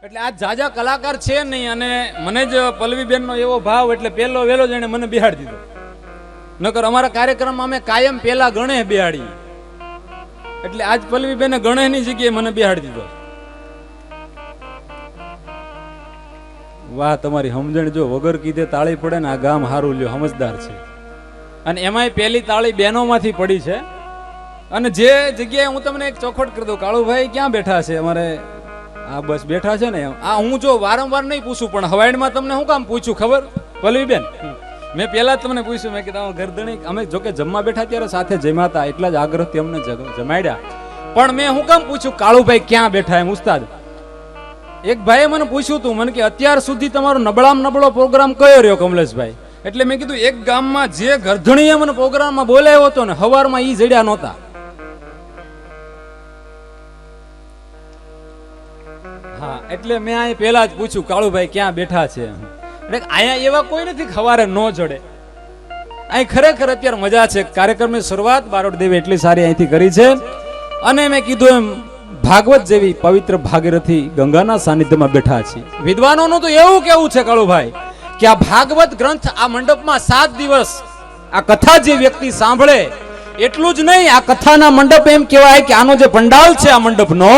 એટલે આ જાજા કલાકાર છે નહીં, અને મને જ પલ્લવીબેનનો એવો ભાવ એટલે પહેલો વેલો જ એને મને બિહાડી દીધો. નકર અમારા કાર્યક્રમમાં અમે કાયમ પેલા ગણેશ બિહાડી, એટલે આજ પલ્લવીબેને ગણેશની જગ્યાએ મને બિહાડી દીધો. વાહ, તમારી સમજણ જો વગર કીધે તાળી પડે ને આ ગામ હારું લ્યો, સમજદાર છે. અને એમાંય પહેલી તાળી બહેનોમાંથી પડી છે. અને જે જગ્યાએ હું તમને એક ચોખવટ કરી દઉં, કાળુભાઈ ક્યાં બેઠા છે અમારે? આ બસ બેઠા છે ને. આ હું જો વારંવાર નહીં પૂછું, પણ હવાઈડમાં તમને શું કામ પૂછ્યું ખબર પલ્લવીબેન? મેં પહેલા તમને પૂછ્યું, મેં કીધું ગરદણી અમે જોકે જમવા બેઠા ત્યારે સાથે જમ્યા હતા, એટલા જ આગ્રહથી અમને જમાડ્યા. પણ મેં શું કામ પૂછ્યું કાળુભાઈ ક્યાં બેઠા એમ? ઉસ્તાદ એક ભાઈએ મને પૂછ્યું હતું, મને કે અત્યાર સુધી તમારો નબળામાં નબળો પ્રોગ્રામ કયો રહ્યો કમલેશભાઈ? એટલે મેં કીધું એક ગામમાં જે ગરધણીએ મને પ્રોગ્રામમાં બોલાવ્યો હતો ને, હવારમાં ઈ જડ્યા નહોતા. હા, એટલે મેં અહીં પહેલા જ પૂછ્યું કાળુભાઈ ક્યાં બેઠા છે. એટલે અહીંયા એવા કોઈ નથી ખવારે ન જડે. અહીં ખરેખર અત્યારે મજા છે. કાર્યક્રમની શરૂઆત બારોટ દેવી એટલી સારી અહીંથી કરી છે. અને મેં કીધું એમ ભાગવત જેવી પવિત્ર ભાગીરથી ગંગાના સાનિધ્યમાં બેઠા છીએ. વિદ્વાનોનું તો એવું કેવું છે કાળુભાઈ કે આ ભાગવત ગ્રંથ આ મંડપમાં 7 દિવસ આ કથા જે વ્યક્તિ સાંભળે, એટલું જ નહીં, આ કથાના મંડપ એમ કહેવાય કે આનો જે પંડાલ છે આ મંડપનો,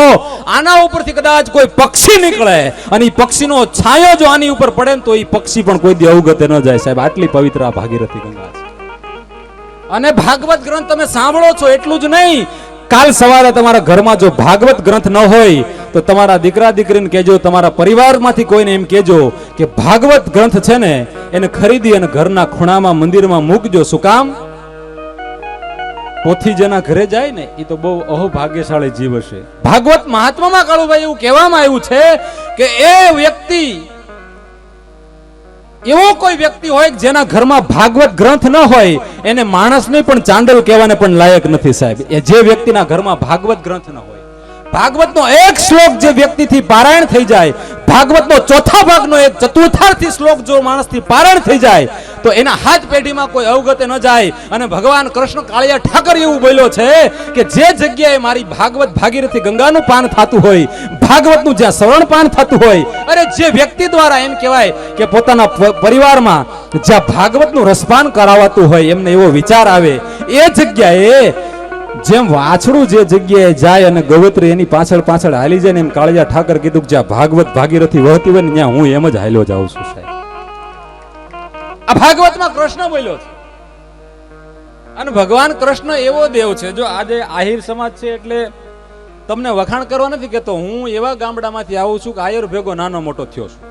આના ઉપરથી કદાચ કોઈ પક્ષી નીકળે અને એ પક્ષીનો છાંયો જો આની ઉપર પડે ને તો એ પક્ષી પણ કોઈ દી અવગતે ન જાય. સાહેબ, આટલી પવિત્ર આ ભાગીરથી ગંગા છે. અને ભાગવત ગ્રંથ તમે સાંભળો છો એટલું જ નહીં, કાલ સવારે તમારા ઘરમાં જો ભાગવત ગ્રંથ ન હોય તો તમારા દીકરા દીકરીને કહેજો, તમારા પરિવારમાંથી કોઈને એમ કહેજો કે ભાગવત ગ્રંથ છે ને એને ખરીદી અને ઘરના ખૂણામાં મંદિરમાં મૂકજો. શું કામ? પોથી જેના ઘરે જાય ને એ તો બહુ અહોભાગ્યશાળી જીવ હશે. ભાગવત મહાત્મામાં કાળુભાઈ એવું કહેવામાં આવ્યું છે કે એ વ્યક્તિ, એવો કોઈ વ્યક્તિ હોય જેના ઘરમાં ભાગવત ગ્રંથ ન હોય એને માણસને પણ ચાંડલ કહેવાને પણ લાયક નથી. સાહેબ, એ જે વ્યક્તિના ઘરમાં ભાગવત ગ્રંથ ન હોય, ભાગવતનો એક શ્લોક જે વ્યક્તિથી પારાયણ થઈ જાય, ભાગવતનો ચોથા ભાગનો એક ચતુર્થાર્થી શ્લોક જો માણસથી પારાયણ થઈ જાય તો એના હાથ પેઢીમાં કોઈ અવગતે ન જાય. અને ભગવાન કૃષ્ણ કાળિયા ઠાકર એવું બોલ્યો છે કે જે જગ્યાએ મારી ભાગવત ભાગીરથી ગંગાનું પાન થતું હોય, ભાગવતનું જ્યાં શ્રવણ પાન થતું હોય, અરે જે વ્યક્તિ દ્વારા એમ કહેવાય કે પોતાના પરિવારમાં જ્યાં ભાગવતનું રસપાન કરાવાતું હોય એમને એવો વિચાર આવે, એ જગ્યાએ જેમ વાછડું જે જગ્યાએ જાય અને ગવત્રી એની પાછળ પાછળ હાલી જાય ને, એમ કાળિયા ઠાકર કીધું કે જ્યાં ભાગવત ભાગીરથી વહતી હોય ને ત્યાં હું એમ જ હાલ્યો જાઉં છું. સાહેબ, આ ભાગવતમાં કૃષ્ણ બોલ્યો છે. અને ભગવાન કૃષ્ણ એવો દેવ છે. જો આજે આહિર સમાજ છે એટલે તમને વખાણ કરવા નથી કેતો, હું એવા ગામડામાંથી આવું છું કે આહિર ભેગો નાનો મોટો થયો છું.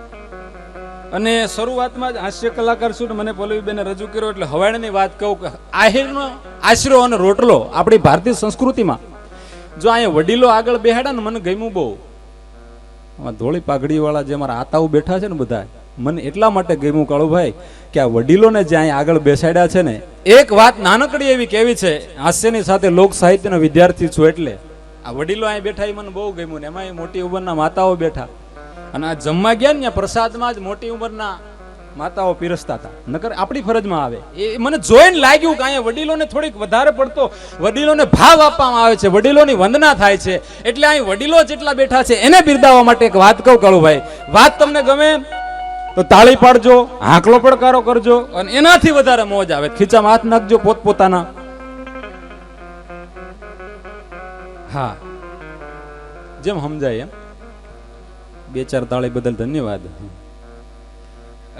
અને શરૂઆતમાં જ હાસ્ય કલાકાર છું ને મને પલ્લવીબેને રજૂ કર્યો એટલે હવાડની વાત કહું કે આહિરનો આશરો અને રોટલો આપણી ભારતીય સંસ્કૃતિમાં જો અહીંયા વડીલો આગળ બેહાડા ને મને ગમ્યું બહુ. ધોળી પાઘડી વાળા જે અમારા આતાઓ બેઠા છે ને બધા, મને એટલા માટે ગમ્યું કાળુભાઈ કે આ વડીલોને જે અહીંયા આગળ બેસાડ્યા છે ને, એક વાત નાનકડી એવી કેવી છે, હાસ્યની સાથે લોક સાહિત્યનો વિદ્યાર્થી છું એટલે આ વડીલો અહીંયા બેઠા એ મને બહુ ગમ્યું. ને એમાં મોટી ઉંમરના માતાઓ બેઠા અને આ જમવા ગયા ને પ્રસાદમાં જ મોટી ઉંમરના માતાઓ પીરસતા હતા. નકર આપણી ફરજમાં આવે. એ મને જોઈને લાગ્યું કે અહીંયા વડીલોને થોડીક વધારે પડતો વડીલોને ભાવ આપવામાં આવે છે, વડીલોની વંદના થાય છે. એટલે અહીં વડીલો જેટલા બેઠા છે એને બિરદાવવા માટે એક વાત કહું કાળુભાઈ, વાત તમને ગમે તો તાળી પાડજો, હાંકલો પડકારો કરજો, અને એનાથી વધારે મોજ આવે ખીચામાં હાથ નાખજો પોતપોતાના. હા, જેમ સમજાય એમ. 2-4 તાળી બદલ ધન્યવાદ.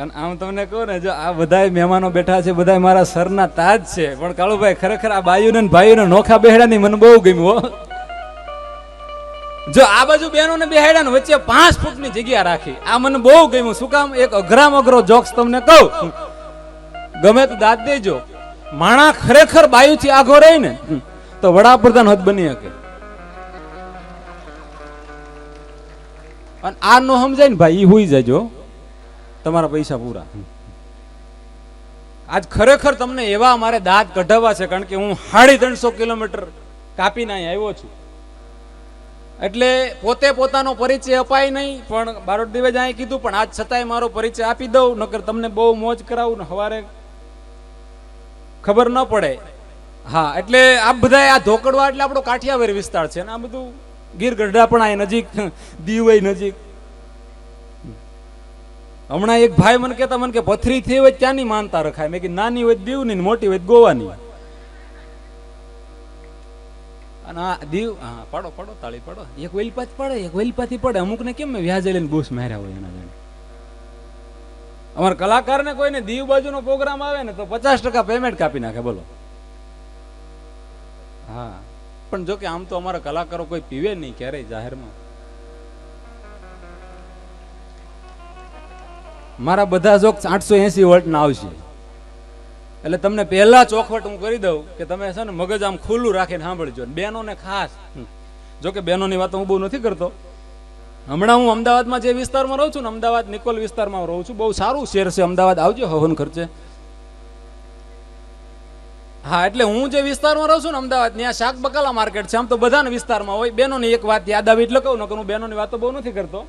અને આમ તમને કહું ને, જો આ બધા મહેમાનો બેઠા છે બધા મારા સરના તાજ છે, પણ કાળુભાઈ ખરેખર આ બાયુને ભાઈઓને નોખા બેહડા ની મને બહુ ગમ્યું. જો આ બાજુ બહેનો ને બેહાડ્યા ને વચ્ચે 5 ફૂટની જગ્યા રાખી, આ મને બહુ ગમ્યું. શું કામ? એક અઘરામ અઘરો જોક્સ તમને કહું, ગમે તો દાદ દેજો. માણા ખરેખર બાયુથી આઘો રહી ને તો વડાપ્રધાન હદ બની શકે. અને આ નો સમજાય ને ભાઈ, ઈ હુઈ જજો, તમારા પૈસા પૂરા. આજ ખરેખર તમને એવા મારે દાંત કઢાવવા છે, કારણ કે હું 350 કિલોમીટર કાપીને અહીં આવ્યો છું. એટલે પોતે પોતાનો પરિચય અપાય નહીં, પણ બારોટ દેવે જ અહીં કીધું, પણ આજ છતાંય મારો પરિચય આપી દઉં, નકર તમને બહુ મોજ કરાવું ને સવારે ખબર ન પડે. હા, એટલે આ બધા આ ધોકડવા એટલે આપણો કાઠિયાવાડી વિસ્તાર છે ને, આ બધું ગીર ગઢડા પણ આ નજીક, દીવ નજીક, હમણાં એક ભાઈ મને કહેતા, મને કે પથરી થઈ હોય ત્યાંની માનતા રખાય. મેં કીધું નાની હોય દીવની, મોટી હોય ગોવાની. અને આ દીવ, હા પાડો પાડો તાળી પાડો. એક વેલપાથી પડે, એક વેલપાથી પડે. અમુક ને કેમ વ્યાજે લઈને બૂસ માર્યા હોય એના જાણે. અમારા કલાકારને કોઈને દીવ બાજુનો પ્રોગ્રામ આવે ને તો 50% પેમેન્ટ કાપી નાખે. બોલો. હા, પણ જો કે આમ તો અમારા કલાકારો કોઈ પીવે નહીં ક્યારેય જાહેરમાં. મારા બધા જોક 880 વોલ્ટ ના આવશે. એટલે તમને પહેલા ચોખવટ હું કરી દઉં કે તમે છે ને મગજ આમ ખુલ્લું રાખીને સાંભળજો. બહેનોને ખાસ, જો કે બહેનોની વાતો હું બહુ નથી કરતો. હમણાં હું અમદાવાદમાં જે વિસ્તારમાં રહું છું ને, અમદાવાદ નિકોલ વિસ્તારમાં રહું છું. બહુ સારું શહેર છે અમદાવાદ, આવજો હવન ખર્ચે. હા, એટલે હું જે વિસ્તારમાં રહું છું ને અમદાવાદ, ત્યાં શાક બકાલા માર્કેટ છે. આમ તો બધાના વિસ્તારમાં હોય. બહેનોની એક વાત યાદ આવી એટલે કહું, નકર હું બહેનોની વાતો બહુ નથી કરતો.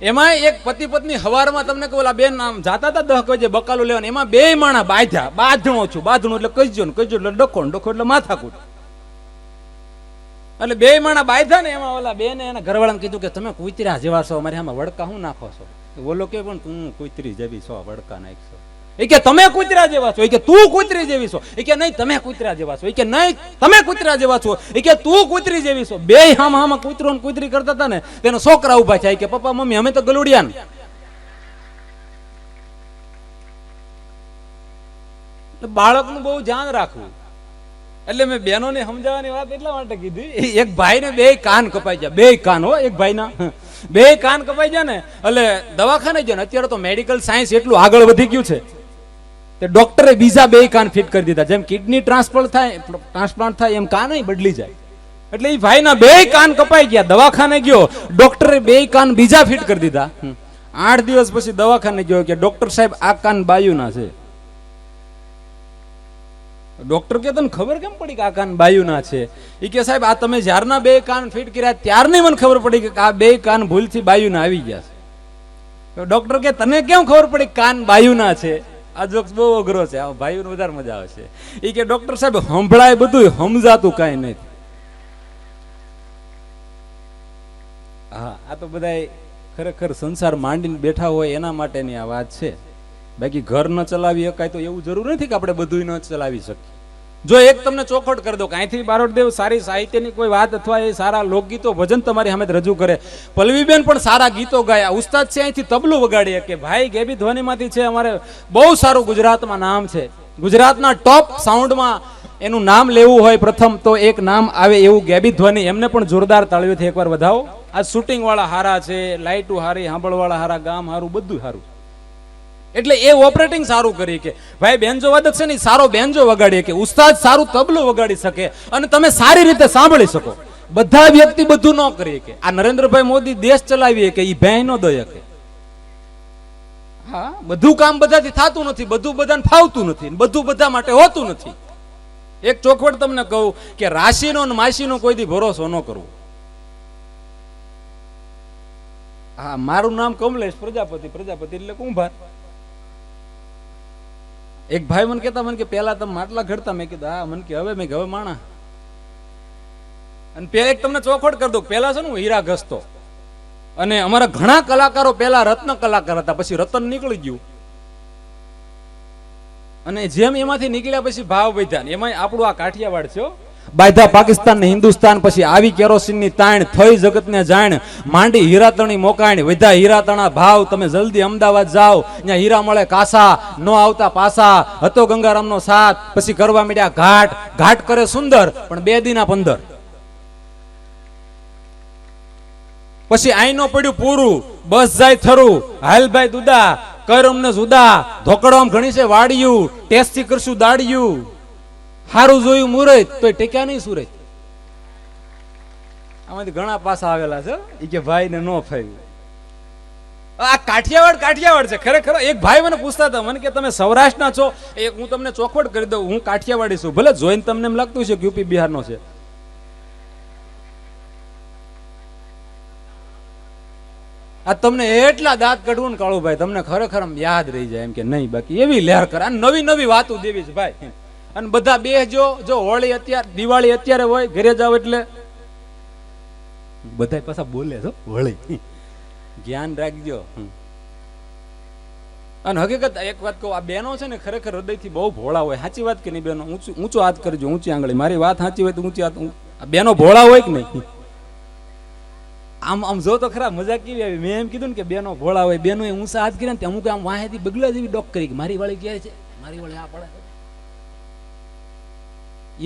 એમાં એક પતિ પત્ની હવારમાં તમને કહું, ઓલા બેન આમ જાતા હતા 10 વાગે બકાલું લેવાનું. એમાં 2 માણા બાંધ્યા. બાંધણો છું, બાંધણું એટલે કહીજો ને, કહીજો એટલે ડખો, ડખો એટલે માથાકૂટ. એટલે 2 માણા બાંધ્યા ને એમાં ઓલા બેને એના ઘરવાળાને કીધું કે તમે કુતરા જેવા છો, અમારે આમાં વડકા હું નાખો છો? બોલો કે પણ તું કુતરી જેવી છો, વડકા નાખશો. એ કે તમે કૂતરા જેવા છો. એ કે તું કૂતરી જેવી છો. એ કે નહીં તમે કૂતરા જેવા છો. એ કે નહીં તમે કૂતરા જેવા છો. એ કે તું કૂતરી જેવી છો. બે હામાં કૂતરો ને કૂતરી કરતા હતા ને, તેનો છોકરા ઉભા છે કે પપ્પા મમ્મી અમે તો ગલુડિયા ને. બાળકનું બહુ ધ્યાન રાખવું. એટલે મેં બહેનોને સમજાવવાની વાત એટલા માટે કીધી. એક ભાઈને 2 કાન કપાઈ ગયા. 2 કાન હો, એક ભાઈના 2 કાન કપાઈ ગયા ને એટલે દવાખાને ગયા ને. અત્યારે તો મેડિકલ સાયન્સ એટલું આગળ વધી ગયું છે, તે ડોક્ટરે બીજા 2 કાન ફિટ કરી દીધા. જેમ કિડની ટ્રાન્સપ્લાન્ટ થાય એમ કાન બદલી જાય. એટલે એ ભાઈના 2 કાન કપાઈ ગયા. દવાખાને ગયો, ડોક્ટરે 2 કાન બીજા ફિટ કરી દીધા. 8 દિવસ પછી દવાખાને ગયો કે ડોક્ટર સાહેબ આ કાન બાયુના છે. ડોક્ટર કે તને ખબર કેમ પડી કે આ કાન બાયુના છે? એ કે સાહેબ આ તમે જ્યારના 2 કાન ફિટ કર્યા ત્યારની મને ખબર પડી કે આ 2 કાન ભૂલથી બાયુના આવી ગયા છે. ડોક્ટર કે તને કેમ ખબર પડી કાન બાયુના છે? આ જોક્સ બહુ અઘરો છે, આ ભાઈઓને વધારે મજા આવશે. એ કે ડોક્ટર સાહેબ સંભળાય બધું, સમજાતું કાંઈ નહીં. હા, આ તો બધા ખરેખર સંસાર માંડીને બેઠા હોય એના માટેની આ વાત છે. બાકી ઘર ન ચલાવી શકાય તો એવું જરૂર નથી કે આપણે બધું ન ચલાવી શકીએ. જો એક તમને ચોખવટ કરી દો કે અહીંથી બારોટદેવ સારી સાહિત્યની કોઈ વાત અથવા એ સારા લોકગીતો ભજન તમારી સામે રજૂ કરે. પલ્લવીબેન પણ સારા ગીતો ગાયા. ઉસ્તાદ છે અહીંથી તબલું વગાડીએ કે ભાઈ ગેબી ધ્વનિમાંથી છે. અમારે બહુ સારું ગુજરાતમાં નામ છે. ગુજરાતના ટોપ સાઉન્ડમાં એનું નામ લેવું હોય પ્રથમ તો એક નામ આવે એવું ગેબી ધ્વનિ. એમને પણ જોરદાર તાળીઓથી એકવાર વધાવો. આ શૂટિંગ વાળા હારા છે, લાઇટો હારી, સાંભળવાળા હારા, ગામ હારું, બધું સારું. એટલે એ ઓપરેટિંગ સારું કરી કે ભાઈ બેન્જો વાદક છે ને સારો બેન્જો વગાડીએ કે ઉસ્તાદ સારું તબલું વગાડી શકે અને તમે સારી રીતે સાંભળી શકો. બધા વ્યક્તિ બધું ન કરી કે આ નરેન્દ્રભાઈ મોદી દેશ ચલાવીએ કે એ ભેં નો દોય કે. હા, બધું કામ બધાથી થતું નથી, બધું બધાને ફાવતું નથી, બધું બધા માટે હોતું નથી. એક ચોખવટ તમને કહું કે રાશિનો અને માસીનો કોઈ દી ભરોસો ન કરવો. હા, મારું નામ કમલેશ પ્રજાપતિ. પ્રજાપતિ એટલે કુંભાર. એક ભાઈ મને કહેતા, મને કે પેલા તમે માટલા ઘડતા. મેં કીધું હા. મને કે હવે મેં હવે માણા. અને પેલા એક તમને ચોખવટ કરી દઉં, પેલા છે ને હું હીરા ઘસતો અને અમારા ઘણા કલાકારો પેલા રત્ન કલાકાર હતા, પછી રતન નીકળી ગયું અને જેમ એમાંથી નીકળ્યા પછી ભાવ વધ્યા. એમાં આપણું આ કાઠિયાવાડ છે. બાયધા પાકિસ્તાન ને હિન્દુસ્તાન, પછી આવી કેરોસીન ની તાણ, થઈ જગત ને જાણ, માંડી હીરાતણી મોકાણ, વધ્યા હીરાતણા ભાવ. તમે જલ્દી અમદાવાદ જાઓ, ત્યાં હીરા મળે કાસા, નો આવતા પાસા. હતો ગંગારામ નો સાથ, પછી કરવા માંડ્યા ઘાટ. ઘાટ કરે સુંદર પણ 2 દીના 15. પછી આઈનો પડ્યું પૂરું, બસ જાય થરું, હાલભાઈ દુદા, કર અમને જુદા, ધોકડવામાં ઘણી છે વાડિયું, ટેસ્ટી કરશું દાડિયું, હારું જોયું મુરત તોય ટેક્યા નહીં સુરત. આમાંથી ઘણા પાસા આવેલા છે. એ કે ભાઈ ને નો ફાવ્યું. આ કાઠિયાવાડ છે ખરેખર. એક ભાઈ મને પૂછતા હતા, મને કે તમે સૌરાષ્ટ્રના છો? એક હું તમને ચોખવટ કરી દઉં, હું કાઠિયાવાડી છું. ભલે જોઈને તમને એમ લાગતું છે કે યુપી બિહારનો છે. આ તમને એટલા દાંત કઢવું ને કાળુભાઈ, તમને ખરેખર આમ યાદ રહી જાય એમ કે નહીં. બાકી એવી લહેર કરે, નવી નવી વાતો દેવી છે ભાઈ. અને બધા બેસજો. જો હોળી અત્યારે, દિવાળી અત્યારે હોય, ઘરે જાવ એટલે બધા પાછા બોલે છો હોળી, જ્ઞાન રાખજો. અને હકીકત એક વાત કહું, આ બહેનો છે ને ખરેખર હૃદયથી બહુ ભોળા હોય. સાચી વાત કે નહીં બહેનો? ઊંચો હાથ કરજો, ઊંચી આંગળી. મારી વાત સાચી હોય તો ઊંચી હાથ. આ બહેનો ભોળા હોય કે નહીં? આમ આમ જો તો ખરા, મજા કેવી આવી. મેં એમ કીધું ને કે બહેનો ભોળા હોય. બહેનો એ ઊંચા હાથ કર્યા ને અમુક આમ વાહેથી બગલા જેવી ડોક કરી કે મારી વાળી ક્યારે છે, મારી વાળી આ પડે.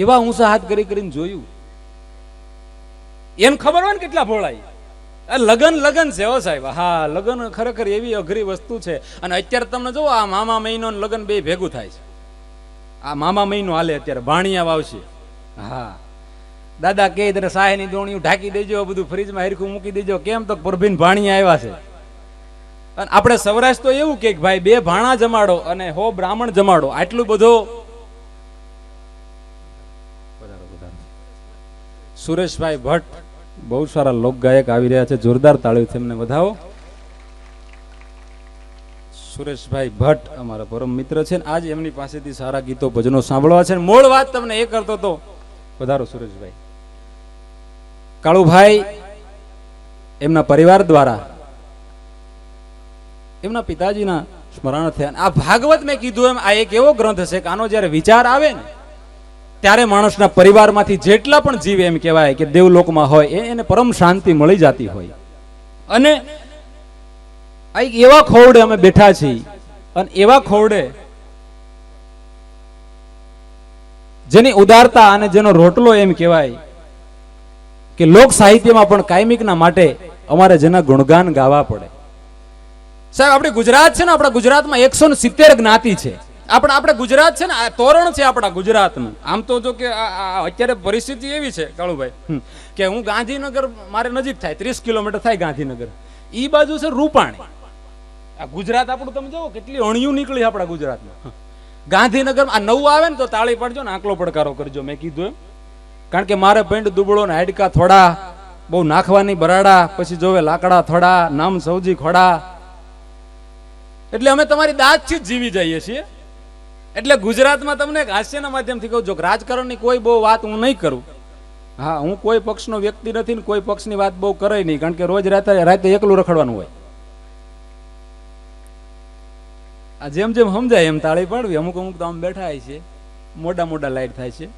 એવા ઊંચા હાથ કરી કરીને જોયું. એને ખબર હોય ને કેટલા ભોળાય. લગન લગન છે હો સાહેબ. હા, લગન ખરેખર એવી અઘરી વસ્તુ છે. અને અત્યારે તમને જો આ મામા મહિનો લગન બે ભેગું થાય છે. આ મામા મહિનો હાલે અત્યારે, ભાણિયા વાવશે. હા, દાદા કે ત્યારે સાહેની દોણીઓ ઢાંકી દેજો, બધું ફ્રીજમાં હરખું મૂકી દેજો. કેમ તો પરભીન ભાણિયા આવ્યા છે. અને આપણે સૌરાષ્ટ્ર તો એવું કે ભાઈ 2 ભાણા જમાડો અને 100 બ્રાહ્મણ જમાડો. આટલું બધું. સુરેશભાઈ ભટ્ટ બહુ સારા લોક ગાયક આવી રહ્યા છે. જોરદાર તાળીઓથી એમને વધાવો. સુરેશભાઈ ભટ્ટ અમારા પરમ મિત્ર છે. આજ એમની પાસેથી સારા ગીતો ભજનો સાંભળવા છે. મૂળ વાત તમને એ કરતો તો. વધારો સુરેશભાઈ. કાળુભાઈ એમના પરિવાર દ્વારા એમના પિતાજીના સ્મરણ થયા. આ ભાગવત મેં કીધું એમ આ એક એવો ગ્રંથ છે કે આનો જ્યારે વિચાર આવે ને ત્યારે માણસના પરિવારમાંથી જેટલા પણ જીવ એમ કહેવાય કે દેવલોકમાં હોય એને પરમ શાંતિ મળી જતી હોય. અને એવા ખોરડે અમે બેઠા છીએ અને એવા ખોરડે જેની ઉદારતા અને જેનો રોટલો એમ કહેવાય કે લોક સાહિત્યમાં પણ કાયમિકના માટે અમારે જેના ગુણગાન ગાવા પડે. સાહેબ, આપણે ગુજરાત છે ને, આપણા ગુજરાતમાં 170 જ્ઞાતિ છે. આપણે ગુજરાત છે ને, આ તોરણ છે આપણા ગુજરાતનું. આમ તો જો કે અત્યારે પરિસ્થિતિ એવી છે કાળુભાઈ કે હું ગાંધીનગર મારે નજીક થાય, 30 કિલોમીટર થાય ગાંધીનગર. ઈ બાજુ છે રૂપાણી. આ ગુજરાત આપણું તમે જોવો કેટલી અણિયું નીકળી આપણા ગુજરાતમાં. ગાંધીનગર આ નવું આવે ને તો તાળી પાડજો ને, આંકલો પડકારો કરજો. મેં કીધું એમ, કારણ કે મારે પેન્ટ દુબળો ને હાડકા થોડા, બહુ નાખવાની બરાડા, પછી જોવે લાકડા થોડા, નામ સૌજી ખોડા. એટલે અમે તમારી દાંતથી જ જીવી જઈએ છીએ. એટલે ગુજરાતમાં તમને એક હાસ્યના માધ્યમથી કહું, જો રાજકારણની કોઈ બહુ વાત હું નહીં કરું. હા, હું કોઈ પક્ષનો વ્યક્તિ નથી ને કોઈ પક્ષની વાત બહુ કરે નહીં, કારણ કે રોજ રાતે એકલું રખડવાનું હોય. આ જેમ જેમ સમજાય એમ તાળી પાડવી. અમુક અમુક તો આમ બેઠા છે, મોટા મોટા લાઈટ થાય છે.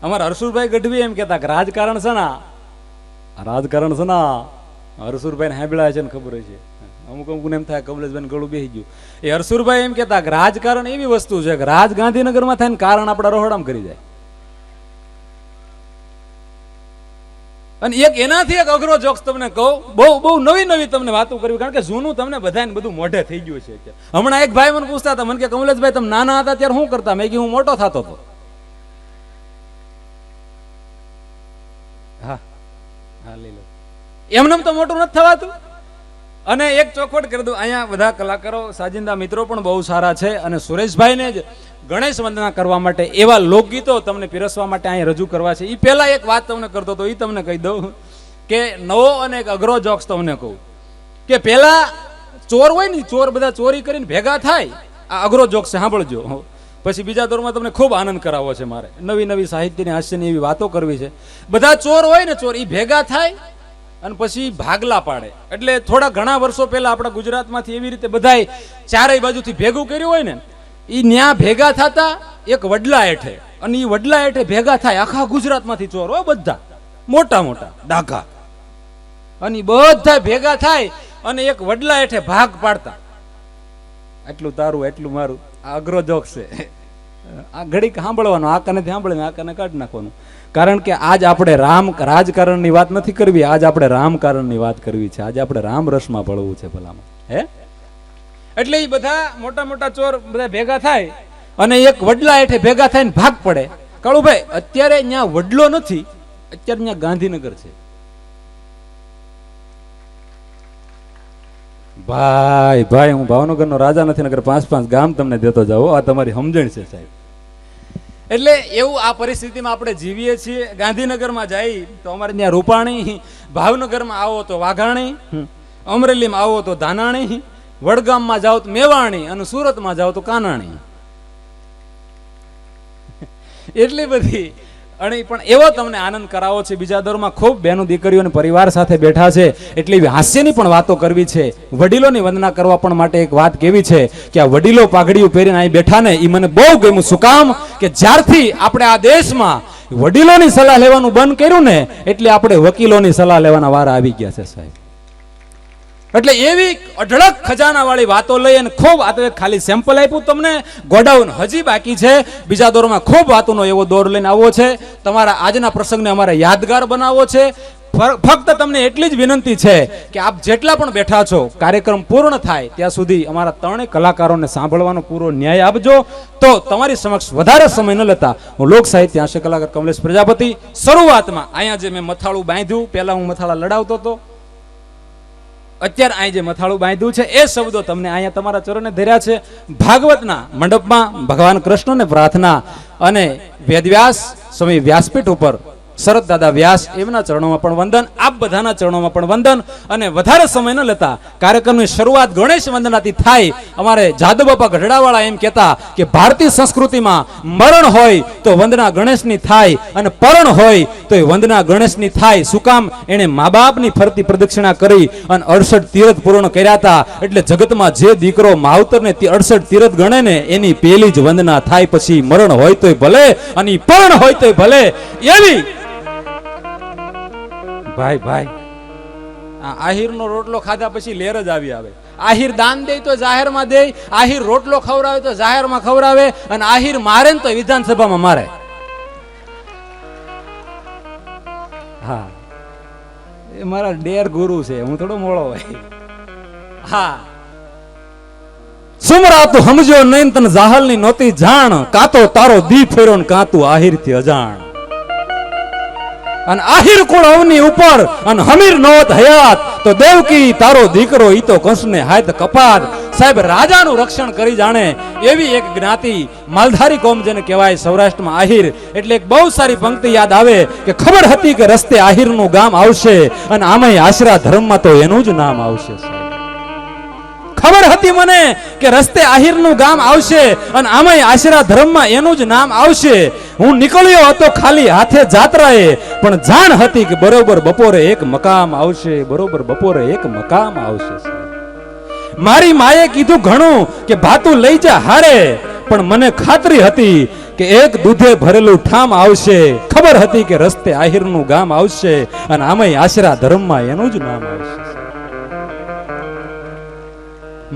અમારા હરસુરભાઈ ગઢવી એમ કહેતા કે રાજકારણ છે ને, રાજકારણ છે ને. હરસુરભાઈ ને સાંભળ્યા છે ને ખબર છે. અમુક અમુક એમ થાય કમલેશભાઈ ગળું બેસી ગયું. એ હરસુરભાઈ એમ કહેતા કે રાજકારણ એવી વસ્તુ છે કે રાજ ગાંધીનગરમાં થાય ને કારણ આપણા રોહડામાં કરી જાય. અને એક એનાથી એક અઘરો જોક્સ તમને કહું, બહુ નવી નવી તમને વાતો કરવી, કારણ કે જૂનું તમને બધાને બધું મોઢે થઈ ગયું છે. હમણાં એક ભાઈ મને પૂછતા હતા, મને કે કમલેશભાઈ તમે નાના હતા ત્યારે શું કરતા? મેં કીધું હું મોટો થતો હતો. હા હા, લઈ લો. એમને તો મોટું નથી થવાતું. અને એક ચોખવટ કરી દઉં, અહીંયા બધા કલાકારો સાજિંદા મિત્રો પણ બહુ સારા છે. અને સુરેશભાઈને જ ગણેશ વંદના કરવા માટે એવા લોકગીતો તમને પીરસવા માટે અહીંયા રજૂ કરવા છે. એ પહેલા એક વાત તમને કરતો હતો, એ તમને કહી દઉં કે નવો અને એક અઘરો જોક્સ તમને કહું કે પહેલા ચોર હોય ને, ચોર બધા ચોરી કરીને ભેગા થાય. આ અઘરો જોક્સ છે, સાંભળજો. પછી બીજા દોરમાં તમને ખૂબ આનંદ કરાવવો છે. મારે નવી નવી સાહિત્યની હાસ્યની એવી વાતો કરવી છે. બધા ચોર હોય ને, ચોર એ ભેગા થાય અને પછી ભાગલા પાડે. એટલે થોડા ઘણા વર્ષો પહેલા આપણા ગુજરાતમાંથી એવી રીતે બધાય ચારેય બાજુથી ભેગું કર્યું હોય ને, એ ન્યા ભેગા થતા એક વડલા હેઠે, અને એ વડલા હેઠે ભેગા થાય આખા ગુજરાતમાંથી ચોર હોય બધા મોટા મોટા ડાઘા, અને બધા ભેગા થાય અને એક વડલા હેઠે ભાગ પાડતા. એટલું તારું એટલું મારું. આ અઘરો જોક્સ છે. આ ઘડીક સાંભળવાનું, આ કને સાંભળીને આ કને કાઢી નાખવાનું. કારણ કે આજ આપણે રાજકારણની વાત નથી કરવી, આજ આપણે રામકારણની વાત કરવી છે. આજે આપણે રામ રસમાં ભળવું છે ભલામાં. હે એટલે એ બધા મોટા મોટા ચોર બધા ભેગા થાય અને એક વડલા હેઠે ભેગા થઈને ભાગ પડે. કાળુભાઈ, અત્યારે ત્યાં વડલો નથી, અત્યારે ત્યાં ગાંધીનગર છે. ભાઈ હું ભાવનગરનો રાજા નથી, નગર 5-5 ગામ તમને દેતો જાઓ. આ તમારી સમજણ છે સાહેબ. એટલે એવું આ પરિસ્થિતિમાં આપણે જીવીએ છીએ. ગાંધીનગરમાં જાય તો અમારે ત્યાં રૂપાણી, ભાવનગરમાં આવો તો વાઘાણી, અમરેલીમાં આવો તો ધાનાણી, વડગામમાં જાઓ તો મેવાણી, અને સુરતમાં જાઓ તો કાનાણી. એટલી બધી અને પણ એવો તમને આનંદ કરાવો છે. બીજા દોરમાં ખૂબ બહેનો દીકરીઓ અને પરિવાર સાથે બેઠા છે એટલે એવી હાસ્યની પણ વાતો કરવી છે. વડીલોની વંદના કરવા પણ માટે એક વાત કેવી છે કે આ વડીલો પાઘડીઓ પહેરીને અહીં બેઠા ને એ મને બહુ ગમ્યું. શું કામ કે જ્યારથી આપણે આ દેશમાં વડીલોની સલાહ લેવાનું બંધ કર્યું ને એટલે આપણે વકીલોની સલાહ લેવાના વારા આવી ગયા છે સાહેબ. એટલે એવી અઢળક ખજાના વાળી વાતો લઈ અને ખૂબ આ તો ખાલી સેમ્પલ આપ્યું તમને, ગોડાઉન હજી બાકી છે. બીજા દોરમાં ખૂબ વાતોનો એવો દોર લઈને આવવો છે. તમારા આજના પ્રસંગને અમારે યાદગાર બનાવવો છે. ફક્ત તમને એટલી જ વિનંતી છે કે આપ જેટલા પણ બેઠા છો કાર્યક્રમ પૂર્ણ થાય ત્યાં સુધી અમારા ત્રણેય કલાકારોને સાંભળવાનો પૂરો ન્યાય આપજો. તો તમારી સમક્ષ વધારે સમય ન લેતા હું લોક સાહિત્ય હાસ્ય કલાકાર કમલેશ પ્રજાપતિ શરૂઆતમાં અહીંયા જે મેં મથાળું બાંધ્યું, પહેલા હું મથાળા લડાવતો હતો, અત્યારે અહીં જે મથાળું બાંધ્યું છે એ શબ્દો તમને અહીંયા તમારા ચરણે ધર્યા છે. ભાગવતના મંડપમાં ભગવાન કૃષ્ણને પ્રાર્થના અને વેદવ્યાસ સ્વામી વ્યાસપીઠ ઉપર શરદ દાદા વ્યાસ એમના ચરણોમાં પણ વંદન, આપ બધાના ચરણોમાં પણ વંદન. અને વધારે સમય ન લેતા કાર્યક્રમની શરૂઆત ગણેશ વંદનાથી થાય. અમારે જાદવ બાપા ગઢડાવાળા એમ કહેતા કે ભારતીય સંસ્કૃતિમાં મરણ હોય તો વંદના ગણેશની થાય અને પરણ હોય તો એ વંદના ગણેશની થાય. શું કામ? એણે મા બાપની ફરતી પ્રદક્ષિણા કરી અને 68 તીર્થ પૂર્ણ કર્યા હતા. એટલે જગતમાં જે દીકરો માવતરને 68 તીર્થ ગણે ને એની પહેલી જ વંદના થાય. પછી મરણ હોય તોય ભલે અને પરણ હોય તોય ભલે. એવી ભાઈ ભાઈ આહિરનો રોટલો ખાધા પછી લેર જ આવી આવે. આહિર દાન દે તો જાહેરમાં દે, આહિર રોટલો ખવડાવે તો જાહેરમાં ખવડાવે, અને આહિર મારે ને તો વિધાનસભામાં મારે. હા, એ મારા ડેર ગુરુ છે, હું થોડો મોળો હોય. હા, સુમરાતું સમજો નહીં તને જાહલની નોતી જાણ, કાતો તારો દી ફેરો ને કાતું આહિરથી અજાણ. અને આહિર કુળ અવની ઉપર અને હમીર નોત હયાત, તો દેવકી તારો દીકરો ઈ તો કંસને હાથ કપાત. સાહેબ, રાજાનું રક્ષણ કરી જાણે એવી એક જ્ઞાતિ માલધારી કોમ જેને કહેવાય સૌરાષ્ટ્રમાં આહિર. એટલે એક બહુ સારી પંક્તિ યાદ આવે કે ખબર હતી કે રસ્તે આહિરનું ગામ આવશે અને આમાંય આશરા ધર્મમાં તો એનું જ નામ આવશે. ખબર હતી મને કે રસ્તે આહિરનું ગામ આવશે અને આમાંય આશરા ધર્મમાં એનું જ નામ આવશે. હું નીકળ્યો હતો ખાલી હાથે જાત્રાએ, પણ જાણ હતી કે બરોબર બપોરે એક મકામ આવશે, બરોબર બપોરે એક મકામ આવશે. મારી માએ કીધું ઘણું કે ભાતું લઈ જા હારે, પણ મને ખાતરી હતી કે એક દૂધે ભરેલું ઠામ આવશે. ખબર હતી કે રસ્તે આહિરનું ગામ આવશે અને આમાંય આશરા ધર્મમાં એનું જ નામ આવશે.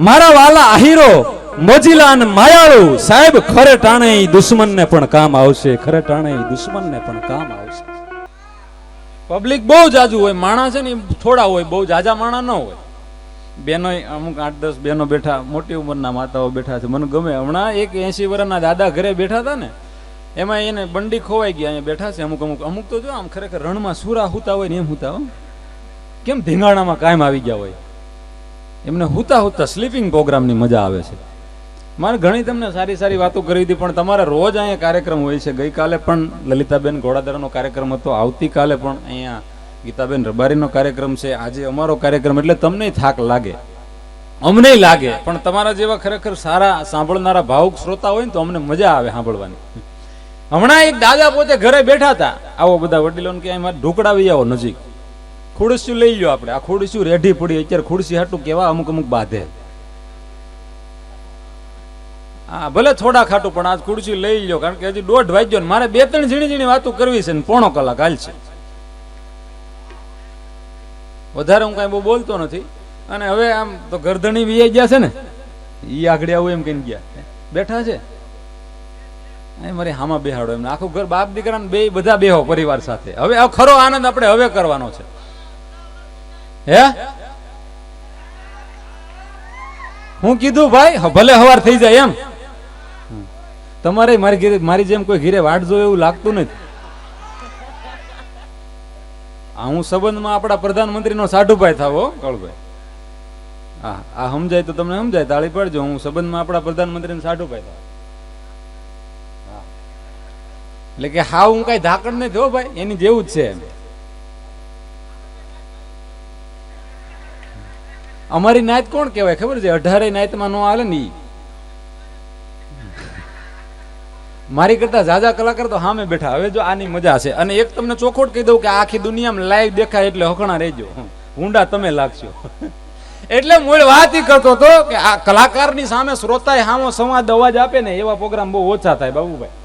મારા વાલા આહીરો મોજીલા અને માયાળુ સાહેબ, ખરે ટાણે દુશ્મનને પણ કામ આવશે, ખરે ટાણે દુશ્મનને પણ કામ આવશે. પબ્લિક બહુ જાજુ હોય, માણસ છે ને થોડા હોય, બહુ જાજા માણસ ન હોય. બેનો અમુક 8-10 બેનો બેઠા, મોટી ઉંમરના માતાઓ બેઠા છે, મને ગમે. હમણાં એક 80 વર્ષના દાદા ઘરે બેઠા હતા ને, એમાં એને બંડી ખોવાઈ ગયા, અહીંયા બેઠા છે. અમુક તો જો આમ ખરેખર રણમાં સુરા હુતા હોય ને એમ હુતા હોય, કેમ ધીંગાણામાં કાયમ આવી ગયા હોય. એમને હુતા સ્લીપિંગ પ્રોગ્રામની મજા આવે છે. મારે ઘણી તમને સારી સારી વાતો કરી હતી, પણ તમારે રોજ અહીંયા કાર્યક્રમ હોય છે. ગઈકાલે પણ લલિતાબેન ઘોડાદરાનો કાર્યક્રમ હતો, આવતીકાલે પણ અહીંયા ગીતાબેન રબારીનો કાર્યક્રમ છે, આજે અમારો કાર્યક્રમ. એટલે તમને થાક લાગે, અમને લાગે, પણ તમારા જેવા ખરેખર સારા સાંભળનારા ભાવુક શ્રોતા હોય ને તો અમને મજા આવે સાંભળવાની. હમણાં એક દાદા પોતે ઘરે બેઠા હતા, આવો બધા વડીલોને કે મારે ઢોકળાવી આવો નજીક, ખુરશી લઈ લો. આપણે આ ખુરશી રેઢી પડી, અત્યારે ખુરશી હાટું કેવા અમુક બાંધે. હા, ભલે થોડા ખાટું પણ આજ ખુરશી લઈ લો, કારણ કે હજી 1:30 વાગ્યો ને મારે 2-3 ઝીણી વાતો કરવી છે ને 1/4 કલાક હાલ છે. વધારે હું કઈ બહુ બોલતો નથી. અને હવે આમ તો ગરદણી વી ગયા છે ને, ઈ આગળ આવું એમ કઈ ગયા બેઠા છે. મારી હામાં બેહાડો એમને, આખું ઘર બાપ દીકરા બે બધા બેહો પરિવાર સાથે. હવે આ ખરો આનંદ આપણે હવે કરવાનો છે. હે, હું કીધું ભાઈ ભલે હવાર થઈ જાય એમ. તમારે મારી જેમ કોઈ ઘીરે વાટ જોવે એવું લાગતું નથી. હું સંબંધમાં આપણા પ્રધાનમંત્રીનો સાઢુભાઈ થાવો કળભાઈ. હા, આ સમજાય તો તમને સમજાય, તાળી પડજો. હું સંબંધમાં આપણા પ્રધાનમંત્રીનો સાઢુભાઈ થાવ. એટલે કે હા, હું કઈ ધાકડ નથી હો ભાઈ, એની જેવું જ છે. અમારી નાયત કોણ કહેવાય ખબર છે? 18 નાયતમાં નો હાલે ને. મારી કરતા ઝાઝા કલાકાર તો સામે બેઠા. હવે જો આની મજા છે. અને એક તમને ચોખોટ કહી દઉં કે આખી દુનિયામાં લાઈવ દેખાય એટલે હકણા રહેજો, ઊંડા તમે લાગશો. એટલે મૂળ વાત ઈ કરતો હતો કે આ કલાકારની સામે શ્રોતાએ સામો સંવાદ અવાજ આપે ને એવા પ્રોગ્રામ બહુ ઓછા થાય બાબુભાઈ.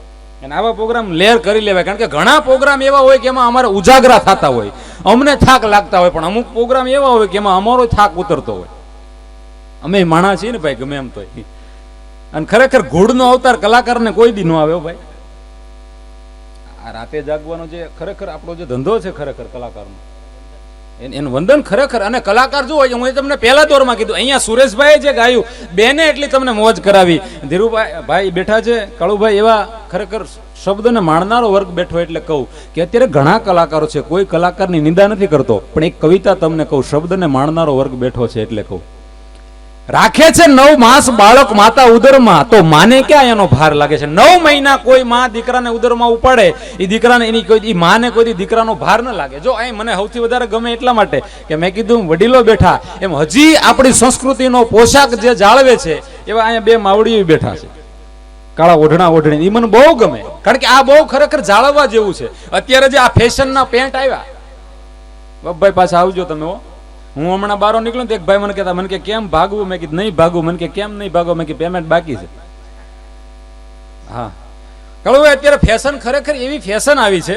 અને આવા પ્રોગ્રામ લેર કરી લેવાય. કારણ કે ઘણા પ્રોગ્રામ એવા હોય કે એમાં અમારે ઉજાગરા થતા હોય, અમને થાક લાગતા હોય, પણ અમુક પ્રોગ્રામ એવા હોય કે એમાં અમારો થાક ઉતરતો હોય. અમે માણસ છીએ ને ભાઈ, ગમે એમ તો. અને ખરેખર ઘોડનો અવતાર કલાકારને કોઈ દી ન આવ્યો ભાઈ. આ રાતે જાગવાનો જે ખરેખર આપણો જે ધંધો છે ખરેખર કલાકારનો, એનું વંદન ખરેખર. અને કલાકાર જો હોય, હું તમને પહેલા દોરમાં કીધું, અહીંયા સુરેશભાઈ જે ગાયું બેને એટલી તમને મોજ કરાવી. ધીરુભાઈ ભાઈ બેઠા છે, કાળુભાઈ, એવા ખરેખર શબ્દને માણનારો વર્ગ બેઠો. એટલે કહું કે અત્યારે ઘણા કલાકારો છે, કોઈ કલાકારની નિંદા નથી કરતો, પણ એક કવિતા તમને કહું, શબ્દને માણનારો વર્ગ બેઠો છે. એટલે કહું, રાખે છે 9 માસ બાળક માતા ઉદરમાં, તો માને ક્યાં એનો ભાર લાગે છે. 9 મહિના કોઈ માં દીકરાને ઉદરમાં ઉપાડે, એ દીકરાને એની કોઈ માને કોઈ દીકરાનો ભાર ન લાગે. જો અહીં મને સૌથી વધારે ગમે એટલા માટે કે મેં કીધું વડીલો બેઠા, એમ હજી આપણી સંસ્કૃતિનો પોશાક જે જાળવે છે એવા અહીંયા 2 માવડીઓ બેઠા છે, કાળા ઓઢણા ઓઢણી. એ મને બહુ ગમે, કારણ કે આ બહુ ખરેખર જાળવવા જેવું છે. અત્યારે જે આ ફેશનના પેન્ટ આવ્યા, બબ્બાઈ પાછા આવજો તમે. હું હમણાં બહાર નીકળ્યો તો એક ભાઈ મને કહેતા, મને કે કેમ ભાગવું? મેં કીધું નહીં ભાગવું. મને કે કેમ નહીં ભાગવું? મેં કીધું પેમેન્ટ બાકી છે. હા, કહું અત્યારે ફેશન ખરેખર એવી ફેશન આવી છે.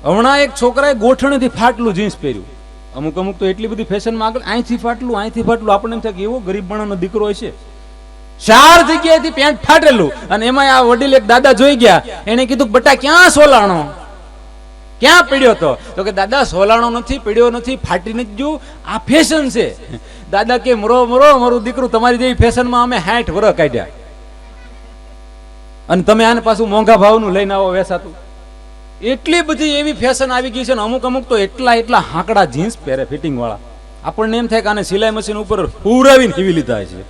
હમણાં એક છોકરાએ ગોઠણેથી ફાટલું જીન્સ પહેર્યું. અમુક અમુક તો એટલી બધી ફેશનમાં આગળ, અહીંથી ફાટલું, અહીંથી ફાટલું. આપણને એમ થાય કે એવો ગરીબ માણસનો દીકરો હશે. 4 જગ્યાએથી પેન્ટ ફાટેલું. અને એમાં આ વડીલ એક દાદા જોઈ ગયા, એને કીધું બટા ક્યાં સોલાણો, ક્યાં પીડ્યો તો? તો કે દાદા સોલાણો નથી, પીડ્યો નથી, ફાટી નથી ગયું, આ ફેશન છે. દાદા કે મરો મરો, મારું દીકરું, તમારી જેવી ફેશનમાં અમે 60 વર્ષ કાઢ્યા, અને તમે આને પાછું મોંઘા ભાવનું લઈને આવો વેસાતું. એટલી બધી એવી ફેશન આવી ગઈ છે ને. અમુક અમુક તો એટલા હાંકડા જીન્સ પહેરે ફિટિંગ વાળા. આપણને એમ થાય કે આને સિલાઈ મશીન ઉપર પૂરાવીને સીવી લીધા છે.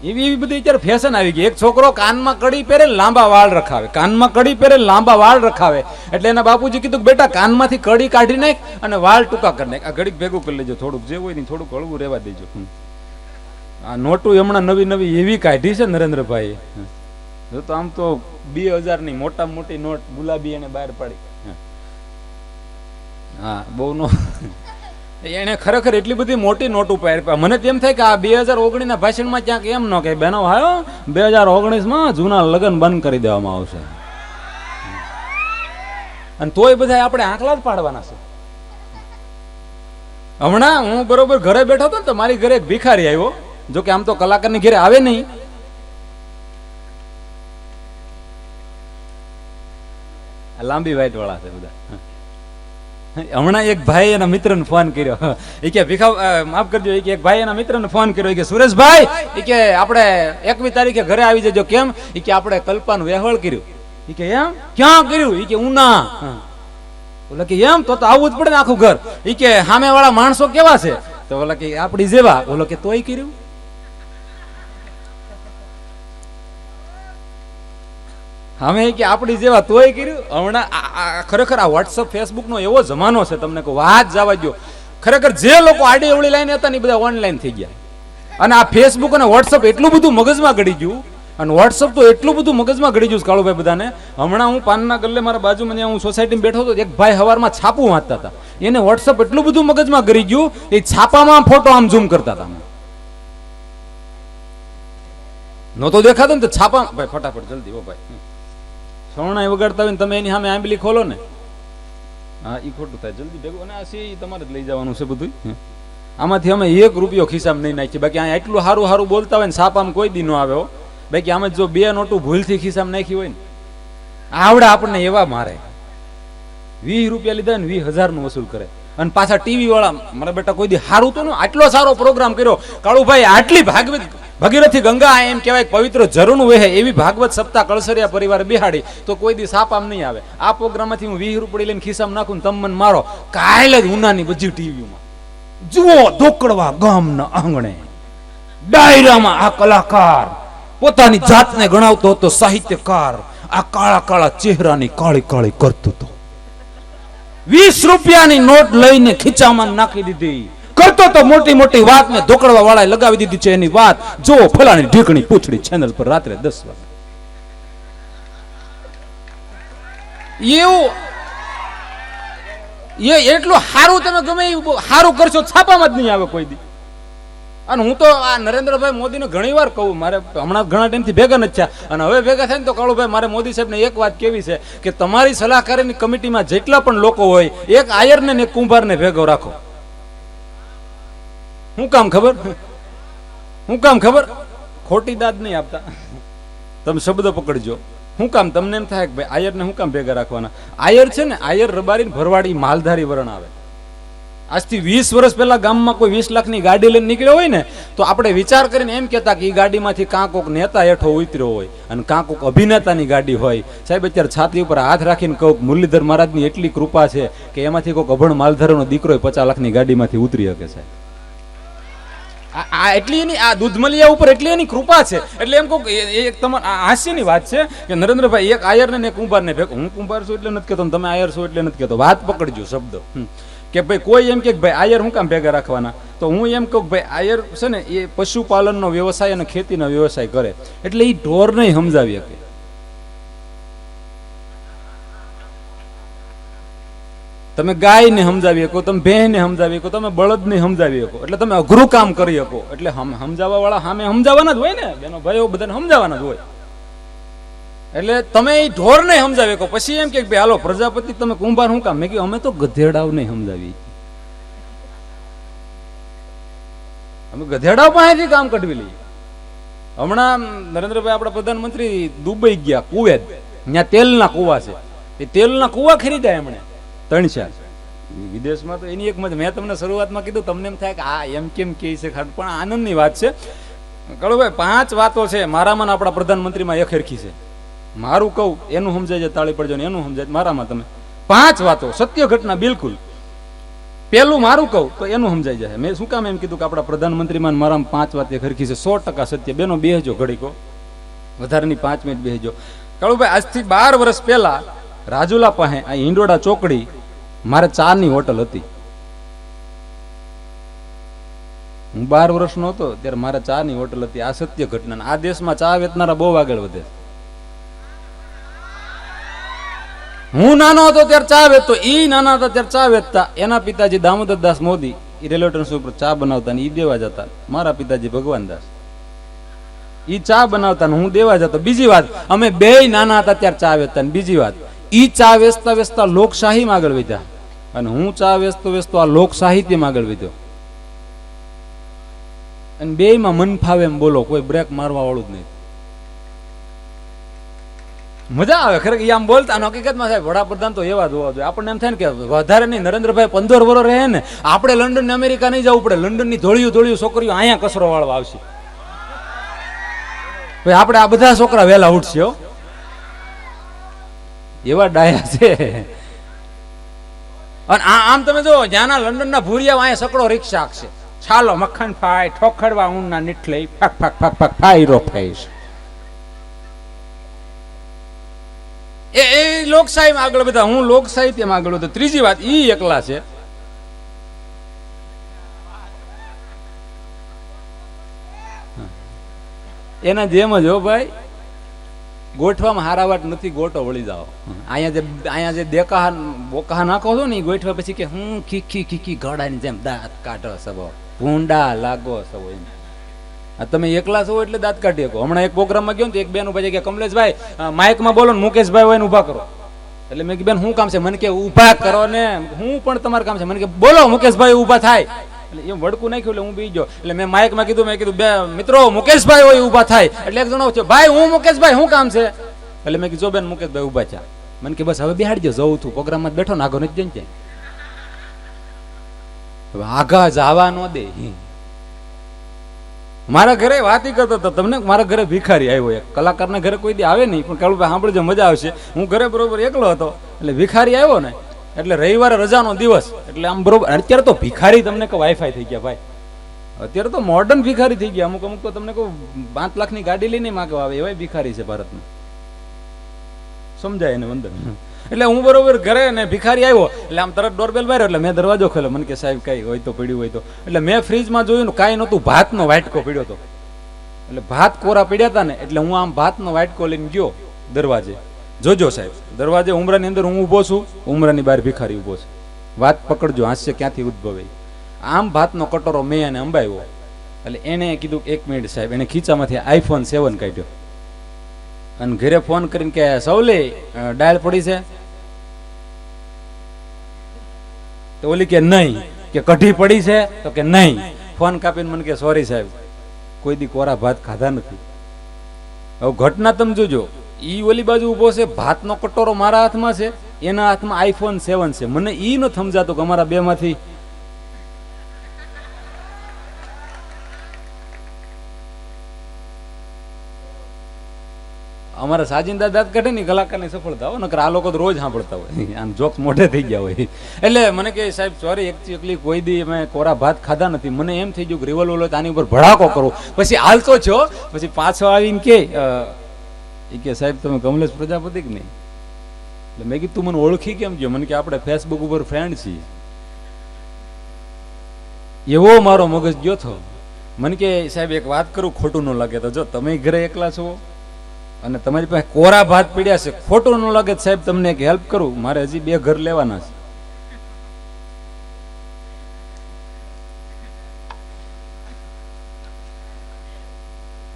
એવી બધી અત્યારે ફેશન આવી ગઈ. એક છોકરો કાનમાં કડી પહેરે, લાંબા વાળ રખાવે, કાનમાં કડી પહેરે, લાંબા વાળ રખાવે. એટલે એના બાપુજી કીધું બેટા કાનમાંથી કડી કાઢી નાખ અને વાળ ટૂંકા કરી નાખ. આ ઘડીક ભેગું કરી લેજો, થોડુંક જે હોય ને થોડુંક હળવું રહેવા દેજો. આ નોટું હમણાં નવી એવી કાઢી છે નરેન્દ્રભાઈ. જો તો આમ તો 2000 ની મોટા મોટી નોટ ગુલાબી એને બહાર પાડી. હા, બહુ નો એને ખરેખર એટલી બધી મોટી નોટ ઉપર. મને તેમ થાય કે આ 2019 ના ભાષણમાં ક્યાંક એમ ન કે બેનો હાયો 2019 માં જૂના લગ્ન બંધ કરી દેવામાં આવશે. અને તોય બધા આપણે આંકલા જ પાડવાના છે. હમણાં હું બરોબર ઘરે બેઠો હતો ને, તો મારી ઘરે એક ભિખારી આવ્યો. જો કે આમ તો કલાકારની ઘરે આવે નહીં. લાંબી વાઈટ વાળા છે બધા. હમણાં એક ભાઈ એના મિત્રને ફોન કર્યો. એ કે ભીખા માફ કરજો, એ કે એક ભાઈ એના મિત્રને ફોન કર્યો કે સુરેશભાઈ, એ કે આપણે 21 તારીખે ઘરે આવી જજો. કેમ? એ કે આપણે કલ્પાનું વેહળ કર્યું. એ કે એમ ક્યાં કર્યું? એ કે ઉના. બોલે કે એમ તો આવવું જ પડે ને આખું ઘર. એ કે સામે વાળા માણસો કેવા છે? તો બોલે કે આપણી જેવા. બોલો કે તોય કર્યું. અમે કે આપણી જેવા તોય કર્યું. હમણાં ખરેખર આ વોટ્સઅપ ફેસબુક નો એવો જમાનો છે, તમને કહું વાત જવા દો. ખરેખર જે લોકો આડી અવળી લાઈન હતા ને બધા ઓનલાઈન થઈ ગયા. અને આ ફેસબુક અને વોટ્સઅપ એટલું બધું મગજમાં ગળી ગયું, અને વોટ્સઅપ તો એટલું બધું મગજમાં ગળી ગયું કાળુભાઈ બધાને. હમણાં હું પાનના ગલ્લે મારા બાજુમાં હું સોસાયટીમાં બેઠો હતો, એક ભાઈ સવારમાં છાપું વાંચતા હતા. એને વોટ્સઅપ એટલું બધું મગજમાં ગળી ગયું, એ છાપામાં ફોટો આમ ઝૂમ કરતા હતા. નહોતો દેખાતો ને તો છાપા, ભાઈ ફટાફટ જલ્દી હો ભાઈ, સોણા વગાડતા હોય ને તમે એની સામે આંબલી ખોલો ને, હા એ ખોટું થાય. જલ્દી ભેગું. અને આ સી તમારે જ લઈ જવાનું છે બધું. આમાંથી અમે 1 રૂપિયો ખિસ્સામાં નહીં નાખીએ. બાકી આ એટલું સારું સારું બોલતા હોય ને છાપામાં કોઈ દી ન આવે હો. બાકી આમાં જો 2 નોટું ભૂલથી ખિસ્સામાં નાખી હોય ને, આવડે આપણને એવા મારે. 20 રૂપિયા લીધા ને 20,000 નું વસૂલ કરે. અને પાછા ટીવી વાળા, મારા બેટા કોઈ દી સારું તો આટલો સારો પ્રોગ્રામ કર્યો કાળુભાઈ, આટલી ભગીરથી ગંગા એમ કહેવાય પવિત્ર ઝરણું વહે એવી ભાગવત સપ્તાહ કળસરિયા પરિવાર બિહાડી તો કોઈ દી સાપામ નહીં આવે. આ પ્રોગ્રામમાંથી હું 20 રૂપિયા લઈને ખિસ્સામાં નાખું ને તમે મને મારો. કાલે જ ઉનાની બધી ટીવીમાં જુઓ, ધોકડવા ગામના આંગણે ડાયરામાં આ કલાકાર પોતાની જાતને ગણાવતો હતો સાહિત્યકાર. આ કાળા કાળા ચહેરાની કાળી કાળી કરતો હતો. 20 રૂપિયાની નોટ લઈને ખીચામાં નાખી દીધી કરતો તો મોટી મોટી વાત ને ધોકડવા વાળાએ લગાવી દીધી છે એની વાત. જો ફલાણી ઢીકણી પૂછડી ચેનલ પર રાત્રે 10 વાગે. એવું એટલું સારું તમે ગમે સારું કરશો છાપામાં જ નહીં આવે કોઈ દી. અને હું તો આ નરેન્દ્રભાઈ મોદીને ઘણી વાર કહું, મારે હમણાં ઘણા ટાઈમથી ભેગા નથી થયા અને હવે ભેગા થાય ને તો કાળુભાઈ મારે મોદી સાહેબને એક વાત કેવી છે કે તમારી સલાહકારીની કમિટીમાં જેટલા પણ લોકો હોય એક આયરને ને એક કુંભારને ભેગો રાખો. શું કામ ખબર? શું કામ ખબર? ખોટી દાદ નહીં આપતા, તમે શબ્દ પકડજો. શું કામ? તમને એમ થાય કે ભાઈ આયરને શું કામ ભેગા રાખવાના? આયર છે ને, આયર રબારી ભરવાડી માલધારી વરણ આવે. આજથી 20 વર્ષ પહેલા ગામમાં કોઈ 20 લાખની ગાડી લઈને નીકળ્યો હોય ને તો આપણે વિચાર કરીને એમ કહેતા કે એ ગાડીમાંથી કાં કોક નેતા હેઠો ઉતર્યો હોય અને કાં કોક અભિનેતાની ગાડી હોય. સાહેબ અત્યારે છાતી ઉપર હાથ રાખીને કહું મુરલીધર મહારાજની એટલી કૃપા છે કે એમાંથી કોઈક અભણ માલધારીનો દીકરો 50 લાખની ગાડીમાંથી ઉતરી શકે છે. આ એટલી એની આ દૂધમલિયા ઉપર એટલી એની કૃપા છે. એટલે એમ કહું એક તમારે હાસ્યની વાત છે કે નરેન્દ્રભાઈ એક આયરને ને એક કુંભારને ભેગો. હું કુંભાર છું એટલે નથી કહેતો, તમે આયર છો એટલે નથી કહેતો. વાત પકડજો શબ્દ કે ભાઈ કોઈ એમ કે ભાઈ આયર શું કામ ભેગા રાખવાના, તો હું એમ કહું ભાઈ આયર છે ને એ પશુપાલનનો વ્યવસાય અને ખેતીનો વ્યવસાય કરે એટલે એ ઢોર નહીં સમજાવી શકે. તમે ગાયને સમજાવી શકો, તમે ભેંસને સમજાવી શકો, તમે બળદને સમજાવી શકો, એટલે તમે અઘરું કામ કરી શકો. એટલે સમજાવવા વાળા સામે સમજાવવાના જ હોય ને, બેનો ભાઈઓ બધાને સમજાવવાના જ હોય. એટલે તમે એ ઢોર નહીં સમજાવી શકો. પછી એમ કે ભાઈ હાલો પ્રજાપતિ તમે કુંભાર શું કામ? મેં કહ્યું અમે તો ગધેડાઓ નહીં સમજાવી, અમે ગધેડાઓ પાસેથી કામ કઢવી લઈએ. હમણાં નરેન્દ્રભાઈ આપણા પ્રધાનમંત્રી દુબઈ ગયા, કુવેત, ત્યાં તેલના કુવા છે, એ તેલના કુવા ખરીદ્યા એમણે 3-4 વિદેશમાં. તો એની એક મેં તમને શરૂઆતમાં કીધું, તમને એમ થાય કે આ એમ કેમ કે છે, પણ આનંદની વાત છે. કળુભાઈ 5 વાતો છે મારામાં આપણા પ્રધાનમંત્રીમાં એક હરખી છે. મારું કહું એનું સમજાય છે તાળી પડજો ને એનું સમજાય મારામાં તમે 5 વાતો સત્ય ઘટના બિલકુલ. પેલું મારું કહું તો એનું સમજાઈ જાય. મેં શું કામ એમ કીધું કે આપણા પ્રધાનમંત્રીમાં મારામાં 5 વાત એક હરખી છે, 100% સત્ય. બેનો બેહજો ઘડીકો, વધારેની 5 મિનિટ બેહજો. કળુભાઈ આજથી 12 વર્ષ પહેલા રાજુલા પાસે આ હિંડોળા ચોકડી મારે ચાની હોટલ હતી. હું 12 વર્ષનો હતો ત્યારે મારે ચાની હોટલ હતી. આ સત્ય ઘટના. આ દેશમાં ચા વેચનારા બહુ આગળ વધે. હું નાનો હતો ત્યારે ચા વેચતો, ઈ નાના હતા ત્યારે ચા વેચતા. એના પિતાજી દામોદરદાસ મોદી એ રેલવે સ્ટેશન ઉપર ચા બનાવતા ને ઈ દેવા જતા. મારા પિતાજી ભગવાનદાસ ઈ ચા બનાવતા ને હું દેવા જતો. બીજી વાત, અમે બે નાના હતા ત્યારે ચા વેચતા. ને બીજી વાત, ઈ ચા વેચતા વેચતા લોકશાહીમાં આગળ વધ્યા અને હું ચા વેચતો વેચતો આ લોક સાહિત્યમાં આગળ વધ્યો. અને બેયમાં મન ફાવે એમ બોલો, કોઈ બ્રેક મારવા વાળું જ નહીં. મજા આવે ખરેખર આમ બોલતા. અને હકીકતમાં સાહેબ વડાપ્રધાન તો એવા જ હોવા જોઈએ. આપણને એમ થાય ને કે વધારે નહીં, નરેન્દ્રભાઈ 15 વર્ષ રહે ને, આપણે લંડન ને અમેરિકા નહીં જવું પડે. લંડન ની ધોળિયું છોકરીઓ અહીંયા કચરો વાળવા આવશે. ભાઈ આપણે આ બધા છોકરા વહેલા ઉઠશે હો, એવા ડાયા છે. અને આમ તમે જો જ્યાંના લંડન ના ભૂરિયા અહીંયા સકડો રિક્ષા આખશે, ચાલો મક્ખન ફાય ઠોખડવા ઊંના નીઠલે ફાક ફાક ફાક ફાક ફાયરો ફાઈશ. એ લોકશાહીમાં આગળ બધા, હું લોક સાહિત્યમાં આગળ હતો. ત્રીજી વાત, ઈ એકલા છે. એના જેમ જ હો ભાઈ, ગોઠવામાં હારાવાટ નથી, ગોટો વળી જાઓ. અહીંયા જે દેકાહ બોકાહ નાખો છો ને, ગોઠવા પછી કે હું ખીખી ખીખી ઘોડાની જેમ દાંત કાઢો સવો, ભૂંડા લાગો સવો. એમ તમે એકલા છો એટલે દાંત કાઢી શકો. હમણાં એક પ્રોગ્રામમાં ગયો ને તો એક બેન ઉભા છે કે કમલેશભાઈ માઇકમાં બોલો ને મુકેશભાઈ હોય ને ઉભા કરો. એટલે મેં કીધું બેન શું કામ છે? મને કે ઉભા કરો ને. હું પણ તમારું કામ છે. મને કે બોલો મુકેશભાઈ ઉભા થાય. એટલે એમ વડકું નાખ્યું એટલે હું બી ગયો. એટલે મેં માઇકમાં કીધું, મેં કીધું બે મિત્રો મુકેશભાઈ હોય ઉભા થાય. એટલે એક જણો છે, ભાઈ હું મુકેશભાઈ, શું કામ છે? એટલે મેં કીધું બેન મુકેશભાઈ ઉભા છે. મને કે બસ હવે બેહાડજો, જવું છું પ્રોગ્રામમાં બેઠો ને આગળ નથી જઈને આગા જવા ન દે. મારા ઘરે વાત કરતો હતો તમને, મારા ઘરે ભિખારી આવ્યો. એક કલાકારના ઘરે કોઈ દી આવે નહીં, પણ કાળુભાઈ સાંભળજો મજા આવશે. હું ઘરે બરોબર એકલો હતો એટલે ભિખારી આવ્યો ને, એટલે રવિવારે રજાનો દિવસ એટલે આમ બરોબર. અત્યારે તો ભિખારી તમને કહું વાઈફાઈ થઈ ગયા ભાઈ. અત્યારે તો મોડર્ન ભિખારી થઈ ગયા. અમુક તો તમને કહું 5 લાખની ગાડી લઈને માગવા આવે એવા ભિખારી છે ભારતમાં. સમજાય એને વંદન. એટલે હું બરોબર ઘરે ને ભિખારી આવ્યો એટલે આમ તરત ડોરબેલ માર્યો એટલે મેં દરવાજો ખોલ્યો. મને કે સાહેબ કઈ હોય તો પડ્યું હોય તો. એટલે મેં ફ્રીજમાં જોયું ને કાંઈ નહોતું, ભાતનો વાટકો પડ્યો હતો. એટલે ભાત કોરા પડ્યા હતા ને એટલે હું આમ ભાતનો વાટકો લઈને ગયો દરવાજે. જોજો સાહેબ, દરવાજે ઉમરાની અંદર હું ઊભો છું, ઉમરાની બહાર ભિખારી ઊભો છે. વાત પકડજો, હાસ્ય ક્યાંથી ઉદ્ભવે. આમ ભાતનો કટોરો મેં એને અંબાવ્યો એટલે એને કીધું 1 મિનિટ સાહેબ. એને ખીચામાંથી iPhone 7 કાઢ્યો અને ઘરે ફોન કરીને કે સૌલે ડાયલ પડી છે? તો ઓલી કે નહીં. કે કઢી પડી છે? તો કે નહીં. ફોન કાપીને મને કે સોરી સાહેબ, કોઈ દી કોરા ભાત ખાધા નથી. હવે ઘટના તમે જોજો, ઈ ઓલી બાજુ ઉભો છે, ભાતનો કટોરો મારા હાથમાં છે, એના હાથમાં iPhone 7 છે. મને ઈ ન સમજાતો કે અમારા બે માંથી અમારા સાજિંદા દાંત કાઢે ને કલાકારની સફળતા હોય, નકર આ લોકો તો રોજ સાંભળતા હોય, આમ જોક્સ મોઢે થઈ ગયા હોય. એટલે મને કે સાહેબ સોરી, એકચ્યુઅલી કોઈ દી અમે કોરા ભાત ખાધા નથી. મને એમ થઈ ગયું કે રિવોલ્વર હોય તો આની ઉપર ભડાકો કરો. પછી હાલતો છો, પછી પાછો આવીને કે સાહેબ તમે કમલેશ પ્રજાપતિ કે નહીં? એટલે મેં કીધું તું મને ઓળખી કેમ ગયો? મને કે આપણે ફેસબુક ઉપર ફ્રેન્ડ છીએ. એવો મારો મગજ ગયો હતો. મને કે સાહેબ એક વાત કરું, ખોટું ન લાગે તો, જો તમે ઘરે એકલા છો અને તમારી પાસે કોરા ભાત પીડ્યા છે, ખોટું ન લાગે સાહેબ તમને એક હેલ્પ કરું, મારે હજી 2 ઘર લેવાના છે.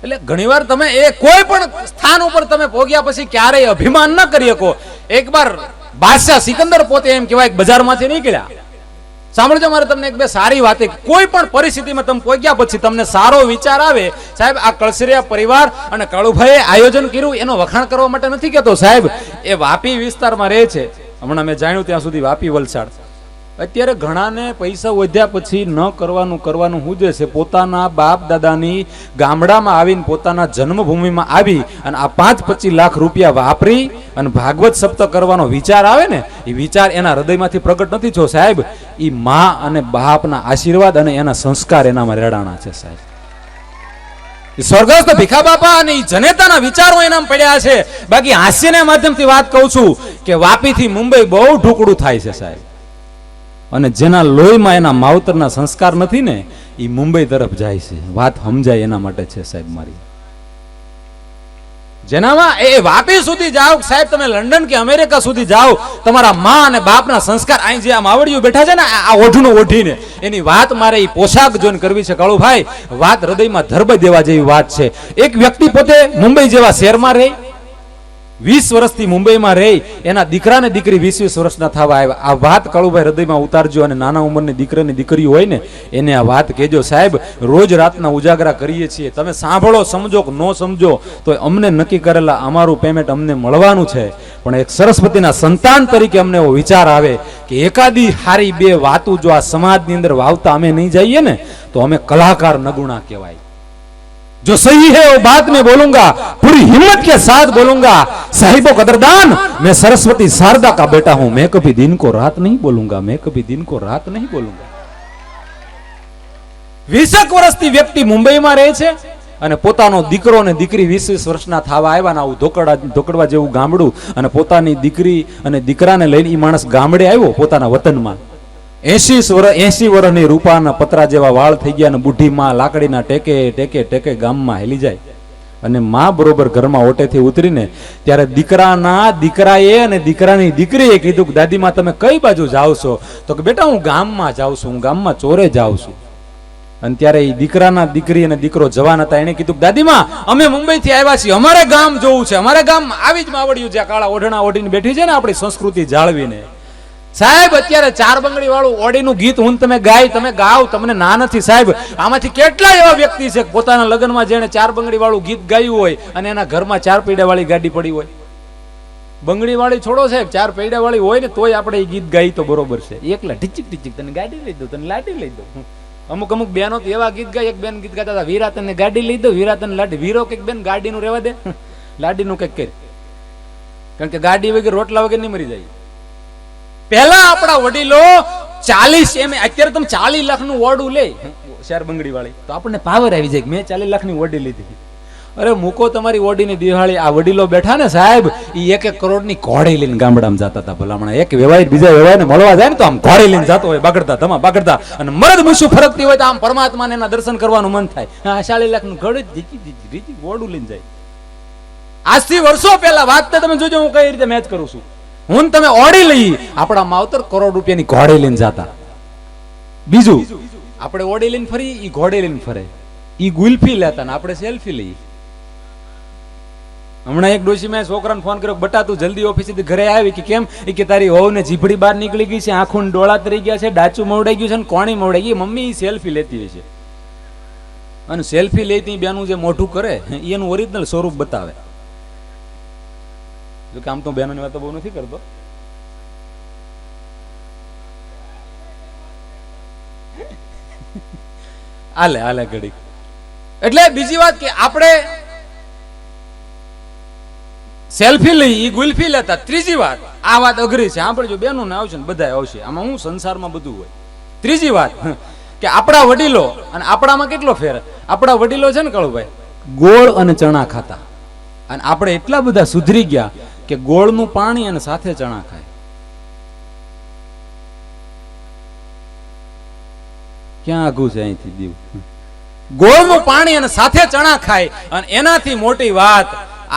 એટલે ઘણીવાર તમે એ કોઈ પણ સ્થાન ઉપર તમે પહોંચ્યા પછી ક્યારેય અભિમાન ન કરી શકો. એકવાર બાદશાહ સિકંદર પોતે એમ કહેવાય બજારમાંથી નીકળ્યા. સાંભળજો, મારે તમને એક બે સારી વાત. કોઈ પણ પરિસ્થિતિમાં તમે પહોંચ્યા પછી તમને સારો વિચાર આવે, સાહેબ આ કળસરિયા પરિવાર અને કાળુભાઈએ આયોજન કર્યું એનો વખાણ કરવા માટે નથી કહેતો સાહેબ. એ વાપી વિસ્તારમાં રહે છે. હમણાં મેં જાણ્યું ત્યાં સુધી વાપી વલસાડ. અત્યારે ઘણાને પૈસા વધ્યા પછી ન કરવાનું શું છે, પોતાના બાપ દાદાની ગામડામાં આવીને પોતાના જન્મભૂમિમાં આવી અને આ 5-25 લાખ રૂપિયા વાપરી અને ભાગવત સપ્ત કરવાનો વિચાર આવે ને, એ વિચાર એના હૃદયમાંથી પ્રગટ નથી થયો સાહેબ. એ મા અને બાપના આશીર્વાદ અને એના સંસ્કાર એનામાં રેડાણા છે સાહેબ. સ્વર્ગસ્થ ભીખા બાપા અને જનેતાના વિચારો એનામાં પડ્યા છે. બાકી હાસ્યના માધ્યમથી વાત કહું છું કે વાપીથી મુંબઈ બહુ ઢુકડું થાય છે સાહેબ. અને જેના લોહીમાં એના માવતરના સંસ્કાર નથી ને, એ મુંબઈ તરફ જાય છે. વાત સમજાય એના માટે છે સાહેબ મારી. જેનામાં એ વાપી સુધી જાઓ સાહેબ, તમે લંડન કે અમેરિકા સુધી જાઓ, તમારા મા અને બાપના સંસ્કાર અહીં જે આ માવડીઓ બેઠા છે ને, આ ઓઢનું ઓઢીને, એની વાત મારે એ પોશાક જોઈને કરવી છે કાળુભાઈ. વાત હૃદયમાં ધરબ દેવા જેવી વાત છે. એક વ્યક્તિ પોતે મુંબઈ જેવા શહેરમાં રહે, 20 વર્ષથી મુંબઈમાં રહી, એના દીકરા ને દીકરી 20-20 વર્ષના થવા આવ્યા. આ વાત કાળુભાઈ હૃદયમાં ઉતારજો. અને નાના ઉંમરની દીકરાની દીકરી હોય ને એને આ વાત કહેજો સાહેબ. રોજ રાતના ઉજાગરા કરીએ છીએ, તમે સાંભળો, સમજો કે ન સમજો, તો અમને નક્કી કરેલા અમારું પેમેન્ટ અમને મળવાનું છે. પણ એક સરસ્વતીના સંતાન તરીકે અમને એવો વિચાર આવે કે એકાદી હારી 2 વાતો જો આ સમાજની અંદર વાવતા અમે નહીં જઈએ ને, તો અમે કલાકાર નગુણા કહેવાય. जो सही है वो बात मैं बोलूंगा, पूरी हिम्मत के साथ बोलूंगा, साहिबो कदरदान, मैं सरस्वती शारदा का बेटा हूं, मैं कभी दिन को रात नहीं बोलूंगा, मैं कभी दिन को रात नहीं बोलूंगा. 20 વર્ષથી વ્યક્તિ મુંબઈમાં રહે છે અને પોતાનો દીકરો અને દીકરી 20 વર્ષના થવા આવ્યા ને આવું ધોકડવા જેવું ગામડું, અને પોતાની દીકરી અને દીકરાને લઈને એ માણસ ગામડે આવ્યો પોતાના વતનમાં. 80 વર્ષની રૂપાના પતરા જેવા વાળ થઈ ગયા, અને બુઢી માં લાકડીના ટેકે ટેકે ટેકે ગામમાં હેલી જાય. અને માં બરોબર ઘરમાં ઓટેથી ઉતરીને ત્યારે દીકરાએ અને દીકરાની દીકરીએ કીધું કે દાદીમાં તમે કઈ બાજુ જાઓ છો? તો કે બેટા હું ગામમાં જાઉં છું, હું ગામમાં ચોરે જાઉં છું. અને ત્યારે એ દીકરાના દીકરી અને દીકરો જવાન હતા, એને કીધું દાદીમાં અમે મુંબઈથી આવ્યા છીએ, અમારે ગામ જોવું છે, અમારે ગામમાં આવી જ માવડિયું જ્યાં કાળા ઓઢણા ઓઢીને બેઠી છે ને આપણી સંસ્કૃતિ જાળવીને. સાહેબ અત્યારે 4 બંગડી વાળું ઓડીનું ગીત હું તમે ગાઓ, તમને ના નથી સાહેબ. આમાંથી કેટલા એવા વ્યક્તિ છે પોતાના લગ્નમાં જેને 4 બંગડી વાળું ગીત ગાયું હોય અને એના ઘરમાં 4 પૈડા વાળી ગાડી પડી હોય. બંગડી વાળી છોડો સાહેબ, 4 પૈડા વાળી હોય ને તોય આપણે એ ગીત ગાઈ તો બરોબર છે. એકલા ઢીચક ઢીચક તને ગાડી લઈ દો, તને લાડી લઈ દો. અમુક બેનો તો એવા ગીત ગાય, એક બેન ગીત ગાતા હતા, વીરા તને ગાડી લઈ દો, વીરા તને લાડી. વીરો કઈક બેન ગાડીનું રહેવા દે, લાડીનું કઈક કરે, કારણ કે ગાડી વગર રોટલા વગર નહીં મરી જાય. પહેલા આપણા વડીલો 40 અત્યારે તમે 40 લાખનું ઓરડું લે 4 બંગડી વાળી તો આપણને પાવર આવી જાય કે મેં 40 લાખની ઓરડી લીધી. અરે મૂકો તમારી ઓડીની દિવાળી, આ વડીલો બેઠા ને સાહેબ, એ 1-1 કરોડની ઘોડી લઈને ગામડામાં જતા હતા. ભલામણા એક વેવાય બીજા વેવાયને મળવા જાય ને તો આમ ઘોડી લઈને જતો હોય, બાગડતા અને મરદ મૂછું ફરકતી હોય તો આમ પરમાત્માને એના દર્શન કરવાનું મન થાય. 40 લાખનું ઘોડી રીતિ ઓડું લઈને જાય. આજથી વર્ષો પહેલા વાત તમે જોજો, હું કઈ રીતે મેચ કરું છું. હું તમે ઓડી લઈ, આપણા માવતર કરોડ રૂપિયાની ઘોડી લઈને જતા. બીજું આપણે ઓડી લઈને ફરી, ઈ ઘોડી લઈને ફરે. ઈ ગુલ્ફી લેતા ને આપણે સેલ્ફી લઈએ. હમણાં એક ડોશી મેં છોકરાને ફોન કર્યો, બટા તું જલ્દી ઓફિસેથી ઘરે આવી. કે કેમ? એ કે તારી વહુને જીભડી બહાર નીકળી ગઈ છે, આંખું ડોળા તરી ગયા છે, ડાચું મવડાઈ ગયું છે ને કોણી મવડાઈ ગઈ. મમ્મી સેલ્ફી લેતી હોય છે, અને સેલ્ફી લેતી બેનું જે મોઢું કરે એનું ઓરિજિનલ સ્વરૂપ બતાવે. જો કે આમ તો બહેનોની વાત બહુ નથી કરતો. હાલે ઘડી. એટલે બીજી વાત કે આપણે સેલ્ફી લઈ, ઈ ગુલ્ફી લેતા. ત્રીજી વાત, આ વાત અઘરી છે, સાંભળજો બેનો ને આવશે ને બધા આવશે, આમાં હું સંસારમાં બધું હોય. ત્રીજી વાત કે આપણા વડીલો અને આપણામાં કેટલો ફેર. આપણા વડીલો છે ને કાળુભાઈ, ગોળ અને ચણા ખાતા, અને આપણે એટલા બધા સુધરી ગયા કે ગોળનું પાણી અને સાથે ચણા ખાય. ક્યાં આઘું છે અહીંથી દીવ? ગોળનું પાણી અને સાથે ચણા ખાય. અને એનાથી મોટી વાત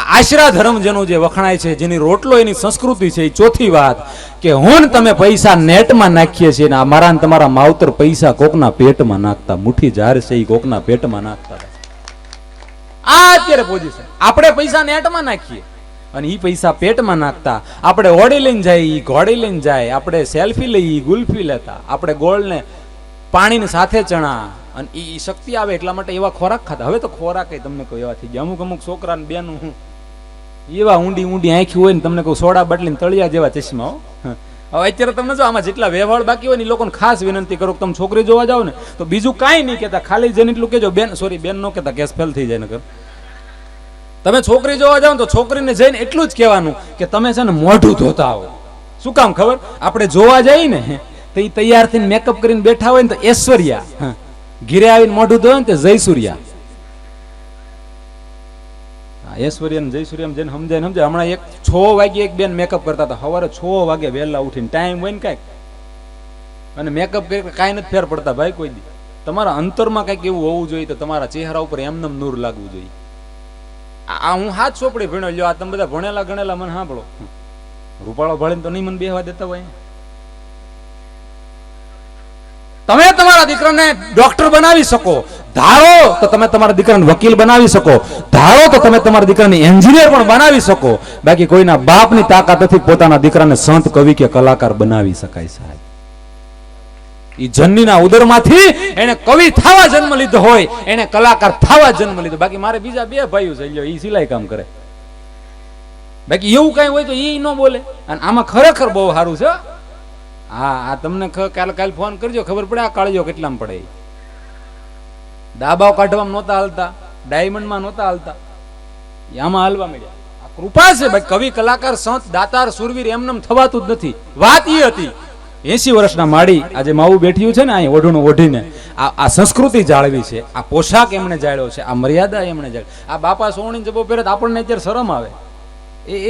આશરા ધર્મ જેનું જે વખણાય છે, જેની રોટલો એની સંસ્કૃતિ છે. એ ચોથી વાત કે હું તમે પૈસા નેટમાં નાખીએ છીએ ને અમારા તમારા માવતર પૈસા કોકના પેટમાં નાખતા, મુઠ્ઠી જાર છે એ કોકના પેટમાં નાખતા. આ અત્યારે પોઝિશન. આપણે પૈસા નેટમાં નાખીએ અને ઈ પૈસા પેટમાં નાખતા. આપણે ઓડી લઈને જાય, ઈ ઘોડી લઈને જાય. આપણે સેલ્ફી લઈ, ગુલ્ફી લેતા. આપણે ગોળને પાણીને સાથે ચણા, અને ઈ શક્તિ આવે એટલા માટે એવા ખોરાક ખાતા. હવે તો ખોરાક તમને કોઈ એવા થઈ ગયા. અમુક છોકરા ને બેનું એવા ઊંડી આંખી હોય ને તમને કહું સોડા બાટલી તળિયા જેવા ચશ્મા. હવે અત્યારે તમને જો આમાં જેટલા વ્યવહાર બાકી હોય ને એ લોકોને ખાસ વિનંતી કરો કે તમે છોકરી જોવા જાવ ને તો બીજું કાંઈ નહીં કહેતા, ખાલી જઈને એટલું કહેજો બેન, સોરી બેન નો કહેતા, કેસ ફેલ થઈ જાય નકર. તમે છોકરી જોવા જાવ તો છોકરીને જઈને એટલું જ કહેવાનું કે તમે છે ને મોઢું ધોતા આવો. શું કામ ખબર? આપણે જોવા જઈએ ને તો એ તૈયાર થઈને મેકઅપ કરીને બેઠા હોય ને તો ઐશ્વર્યા, ઘીરે આવીને મોઢું ધોય ને તો જયસૂર્યા. ઐશ્વર્ય ને જયસૂર્યા જેને સમજાય ને સમજાય. હમણાં 6 વાગે એક બેન મેકઅપ કરતા હતા, સવારે 6 વાગે વહેલા ઉઠીને, ટાઈમ હોય ને કાંઈક, અને મેકઅપ કરી કાંઈ નથી ફેર પડતા ભાઈ કોઈ દી. તમારા અંતરમાં કંઈક એવું હોવું જોઈએ તો તમારા ચહેરા ઉપર એમનેમ નૂર લાગવું જોઈએ. આ હું હાથ ચોપડી ભણ્યો લ્યો, આ તમે બધા ભણેલા ગણેલા મને સાંભળો. રૂપાળો ભળીને તો નહીં મને બેહવા દેતા હોય. તમે તમારા દીકરાને ડોક્ટર બનાવી શકો, ધારો તો તમે તમારા દીકરાને વકીલ બનાવી શકો, ધારો તો તમે તમારા દીકરાને એન્જિનિયર પણ બનાવી શકો. બાકી કોઈના બાપની તાકાત નથી પોતાના દીકરાને સંત, કવિ કે કલાકાર બનાવી શકાય સાહેબ. ઈ જનનીના ઉદરમાંથી એને કવિ થવા જન્મ લીધો હોય, એને કલાકાર થવા જન્મ લીધો. બાકી મારે બીજા 2 ભાઈઓ છે, ઈ સિલાઈ કામ કરે. બાકી એવું કઈ હોય તો ઈ ન બોલે. અને આમાં ખરેખર બહુ સારું છે. હા, તમને કાલ ફોન કરજો, ખબર પડે આ કાળજો કેટલામાં પડે. દાબાઓ કાઢવામાં નહોતા હાલતા, ડાયમંડમાં નહોતા હાલતા, આમાં હાલવા મળ્યા. આ કૃપા છે ભાઈ. કવિ, કલાકાર, સંત, દાતાર, સુરવીર એમનેમ થવાતું જ નથી. વાત એ હતી 80 વર્ષના માળી આજે માવું બેઠ્યું છે ને, અહીં ઓઢું ઓઢીને આ સંસ્કૃતિ જાળવી છે, આ પોશાક એમણે જાળ્યો છે, આ મર્યાદા એમણે જાળવી. આ બાપા સોવણી જબો પહેરે આપણને અત્યારે શરમ આવે.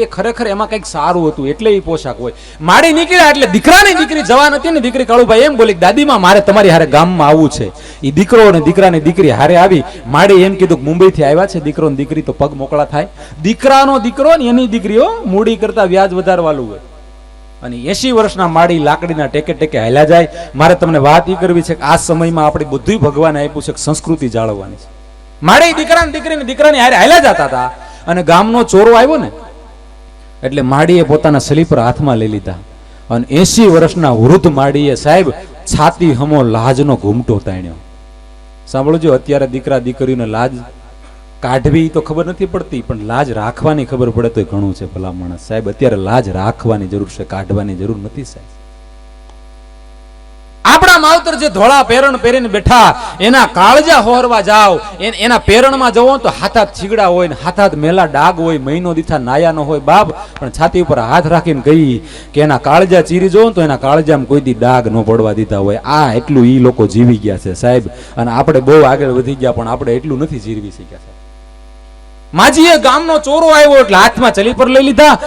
એ ખરેખર એમાં કંઈક સારું હતું એટલે એ પોશાક હોય. માડી નીકળ્યા એટલે દીકરાની દીકરી જવાન હતી ને, દીકરી કાળુભાઈ એમ બોલી, દાદીમાં મારે તમારી હારે ગામમાં આવવું છે. એ દીકરો અને દીકરાની દીકરી હારે આવી. માડી એમ કીધું મુંબઈથી આવ્યા છે દીકરો ને દીકરી, તો પગ મોકળા થાય. દીકરાનો દીકરો ને એની દીકરીઓ મૂડી કરતા વ્યાજ વધારવાલું હોય. અને 80 વર્ષના માડી લાકડીના ટેકે ટેકે હાલ્યા જાય. મારે તમને વાત એ કરવી છે કે આ સમયમાં આપણે બધું ભગવાને આપ્યું છે કે સંસ્કૃતિ જાળવવાની છે. માડી દીકરાને દીકરીને દીકરાની હારે હાલ્યા જતા હતા, અને ગામનો ચોરો આવ્યો ને એટલે માડીએ પોતાના સ્લીપર હાથમાં લઈ લીધા. અને 80 વર્ષના વૃદ્ધ માડીએ સાહેબ છાતી હમો લાજનો ઘૂમટો તાણ્યો. સાંભળજો, અત્યારે દીકરા દીકરીઓને લાજ કાઢવી તો ખબર નથી પડતી, પણ લાજ રાખવાની ખબર પડે તો ઘણું છે. ભલા માણસ સાહેબ, અત્યારે લાજ રાખવાની જરૂર છે, કાઢવાની જરૂર નથી સાહેબ. આપણા માવતર જે ધોળા પેરણ પહેરીને બેઠા, એના કાળજા હોરવા જાવ, એના પેરણમાં જવો તો હાથ છીગડા હોય ને હાથ મેલા ડાગ હોય, મહિનો દીથા નાયા ન હોય બાપ, પણ છાતી ઉપર હાથ રાખીને કહી કે એના કાળજા ચીરી જોવો તો એના કાળજામાં કોઈ દી ડાગ ન પડવા દીધા હોય. આ એટલું ઈ લોકો જીવી ગયા છે સાહેબ. અને આપણે બહુ આગળ વધી ગયા, પણ આપણે એટલું નથી જીરવી શક્યા સાહેબ. માજીએ ગામનો ચોરો આવ્યો એટલે હાથમાં ચલી પર લઈ લીધા,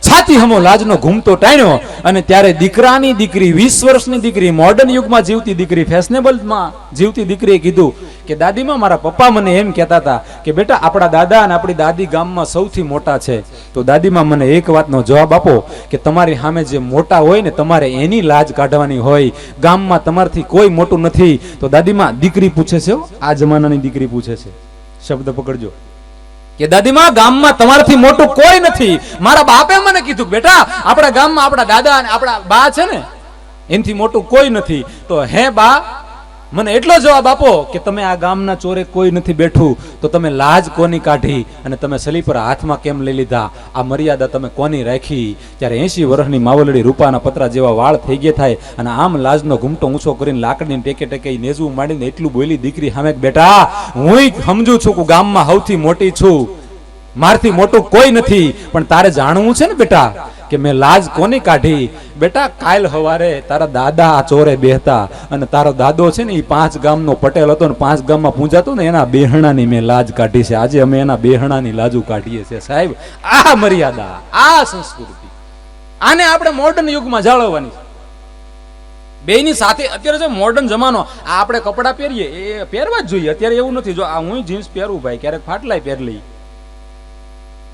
છાતી હમો લાજનો ઘૂમતો ટાણ્યો. અને ત્યારે દીકરાની દીકરી, 20 વર્ષની દીકરી, મોડર્ન યુગમાં જીવતી દીકરી, ફેશનેબલમાં જીવતી દીકરીએ કીધું કે દાદીમાં, મારા પપ્પા મને એમ કહેતા હતા કે બેટા આપણા દાદા અને આપણી દાદી ગામમાં સૌથી મોટા છે, તો દાદીમાં મને એક વાતનો જવાબ આપો કે તમારી સામે જે મોટા હોય ને તમારે એની લાજ કાઢવાની હોય, ગામમાં તમારથી કોઈ મોટું નથી. તો દાદીમાં દીકરી પૂછે છે, આ જમાનાની દીકરી પૂછે છે, શબ્દ પકડજો, કે દાદીમાં ગામમાં તમારાથી મોટું કોઈ નથી. મારા બાપે મને કીધું બેટા આપણા ગામમાં આપણા દાદા અને આપણા બા છે ને એનાથી મોટું કોઈ નથી. તો હે બા, મને એટલો જવાબ આપો કે તમે આ ગામના ચોરે કોઈ નથી બેઠું તો તમે લાજ કોની કાઢી અને તમે સલીપર હાથમાં કેમ લઈ લીધા? આ મર્યાદા તમે કોની રાખી? ત્યારે 80 વર્ષની માવલડી રૂપાના પતરા જેવા વાળ થઈ ગયા થાય અને આમ લાજનો ઘૂમટો ઊંચો કરીને લાકડીને ટેકે ટેકે નેજવું માંડીને એટલું બોલી દીકરી સામે, બેટા હું સમજુ છું કે ગામમાં સૌથી મોટી છું, મારથી મોટું કોઈ નથી, પણ તારે જાણવું છે ને બેટા કે મેં લાજ કોની કાઢી? બેટા કાલ હવારે તારા દાદા આ ચોરે બેહતા અને તારો દાદો છે ને એ 5 ગામનો પટેલ હતો ને 5 ગામમાં પૂંજાતો ને એના બેહણાની મેં લાજ કાઢી છે. આજે અમે એના બેહણાની લાજુ કાઢીએ છીએ. સાહેબ, આ મર્યાદા, આ સંસ્કૃતિ, આને આપણે મોડર્ન યુગમાં જાળવવાની છે. બેની સાથે અત્યારે જો મોડર્ન જમાનો, આ આપણે કપડાં પહેરીએ એ પહેરવા જ જોઈએ. અત્યારે એવું નથી, જો આ હું જીન્સ પહેરું ભાઈ, ક્યારેક ફાટલાય પહેર લઈ,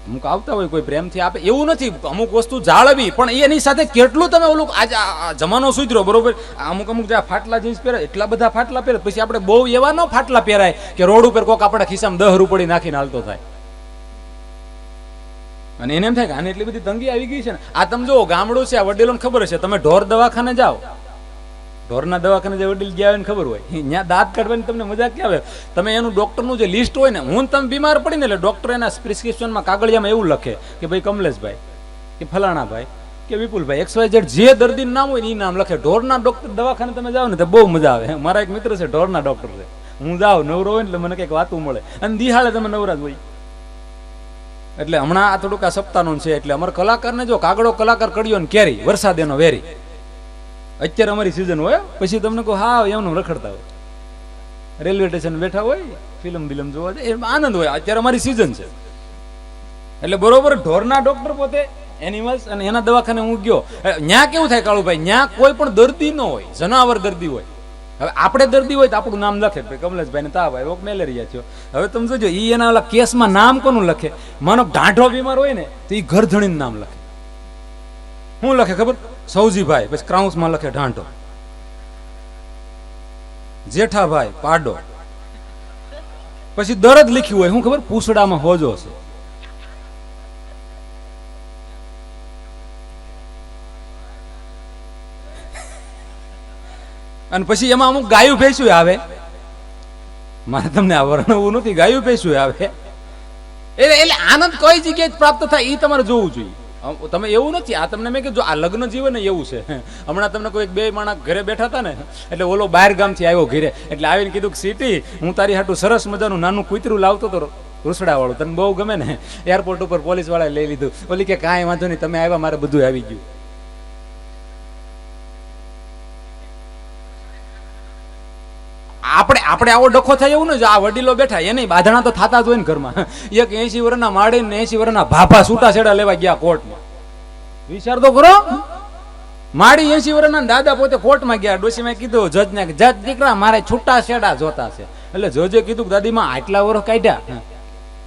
અમુક આવતા હોય કોઈ પ્રેમથી આપે, એવું નથી. અમુક વસ્તુ જાળવી, પણ એની સાથે કેટલું તમે ઓલું, આજે જમાનો સુધર્યો બરોબર, અમુક જે ફાટલા જીન્સ પહેરે એટલા બધા ફાટલા પહેરે, પછી આપણે બહુ એવા ન ફાટલા પહેરાય કે રોડ ઉપર કોક આપણા ખિસ્સામાં 10 રૂપિયા નાખીને હાલતો થાય અને એને એમ થાય કે આને એટલી બધી તંગી આવી ગઈ છે ને. આ તમે જો ગામડું છે, આ વડીલોને ખબર હશે, તમે ઢોર દવાખાને જાઓ, ઢોરના દવાખાને જે વડીલ ગયા હોય ને ખબર હોય, ત્યાં દાંત કાઢવાની તમને મજા ક્યાં આવે? તમે એનું ડોક્ટરનું જે લિસ્ટ હોય ને, હું તમે બીમાર પડી ને એટલે ડોક્ટર એના પ્રિસ્ક્રિપ્શનમાં કાગળિયામાં એવું લખે કે ભાઈ કમલેશભાઈ કે ફલાણા ભાઈ કે વિપુલભાઈ XYZ જે દર્દીનું નામ હોય ને એ નામ લખે. ઢોરના ડોક્ટર દવાખાને તમે જાઓ ને તો બહુ મજા આવે. મારા એક મિત્ર છે ઢોરના ડોક્ટર છે, હું જાઉં નવરો હોય એટલે મને કંઈક વાતું મળે અને દિહાળે તમે નવરા જ હોય. એટલે હમણાં આ થોડુંક આ સપ્તાહનું છે એટલે અમારા કલાકારને જો કાગડો કલાકાર કડ્યો ને કેરી, વરસાદ એનો વેરી. અત્યારે અમારી સિઝન હોય, પછી તમને કહું હા એમનું રખડતા હોય, રેલવે સ્ટેશન બેઠા હોય, ફિલ્મ જોવા જાય, એમાં આનંદ હોય. અત્યારે અમારી સિઝન છે એટલે બરોબર ઢોરના ડોક્ટર પોતે એનિમલ્સ અને એના દવાખાને હું ગયો. ન્યા કેવું થાય કાળુભાઈ, ન્યા કોઈ પણ દર્દી ન હોય, જનાવર દર્દી હોય. હવે આપણે દર્દી હોય તો આપણું નામ લખે, કમલેશભાઈ ને તાવ આવ્યો, મેલેરિયા થયો. હવે તમે જોજો ઈ એના ઓલા કેસમાં નામ કોનું લખે? માનો ઢાંઢો બીમાર હોય ને તો ઈ ઘર ધણીનું નામ લખે. શું લખે ખબર? સૌજીભાઈ, પછી ક્રાઉન્સમાં લખે ઢાંઢો, જેઠાભાઈ પાડો, પછી દર્દ લખ્યું હોય શું ખબર? પૂછડામાં હોજો છે. અને પછી એમાં અમુક ગાયું ભેંસું આવે, મારે તમને આ વર્ણવવું નથી, ગાયું ભેંસું આવે. એટલે આનંદ કઈ જગ્યાએ પ્રાપ્ત થાય એ તમારે જોવું જોઈએ. તમે એવું નથી, આ તમને મેં કીધું આ લગ્ન જીવન એવું છે. હમણાં તમને કોઈ 2 માણસ ઘરે બેઠા હતા ને એટલે ઓલો બહાર ગામથી આવ્યો ઘરે, એટલે આવીને કીધું કે સીટી હું તારી હાટું સરસ મજાનું નાનું કૂતરું લાવતો હતો રૂસડા વાળું, તને બહુ ગમે ને. એરપોર્ટ ઉપર પોલીસ વાળાએ લઈ લીધું. ઓલી કે કાંઈ વાંધો નહીં, તમે આવ્યા મારે બધું આવી ગયું. આપણે આવો ડખો થાય એવું ને, જો આ વડીલો બેઠા એને બાધણા તો થતા જ હોય ને ઘરમાં. એક 80 વર્ષના માળી ને 80 વર્ષના ભાભા છૂટાછેડા લેવા ગયા કોર્ટમાં. વિચાર તો કરો, માળી 80 વર્ષના દાદા પોતે કોર્ટમાં ગયા. ડોશીમાં કીધું જજને, જજ દીકરા મારે છૂટાછેડા જોતા છે. એટલે જજે કીધું દાદીમાં આટલા વર્ષ કાઢ્યા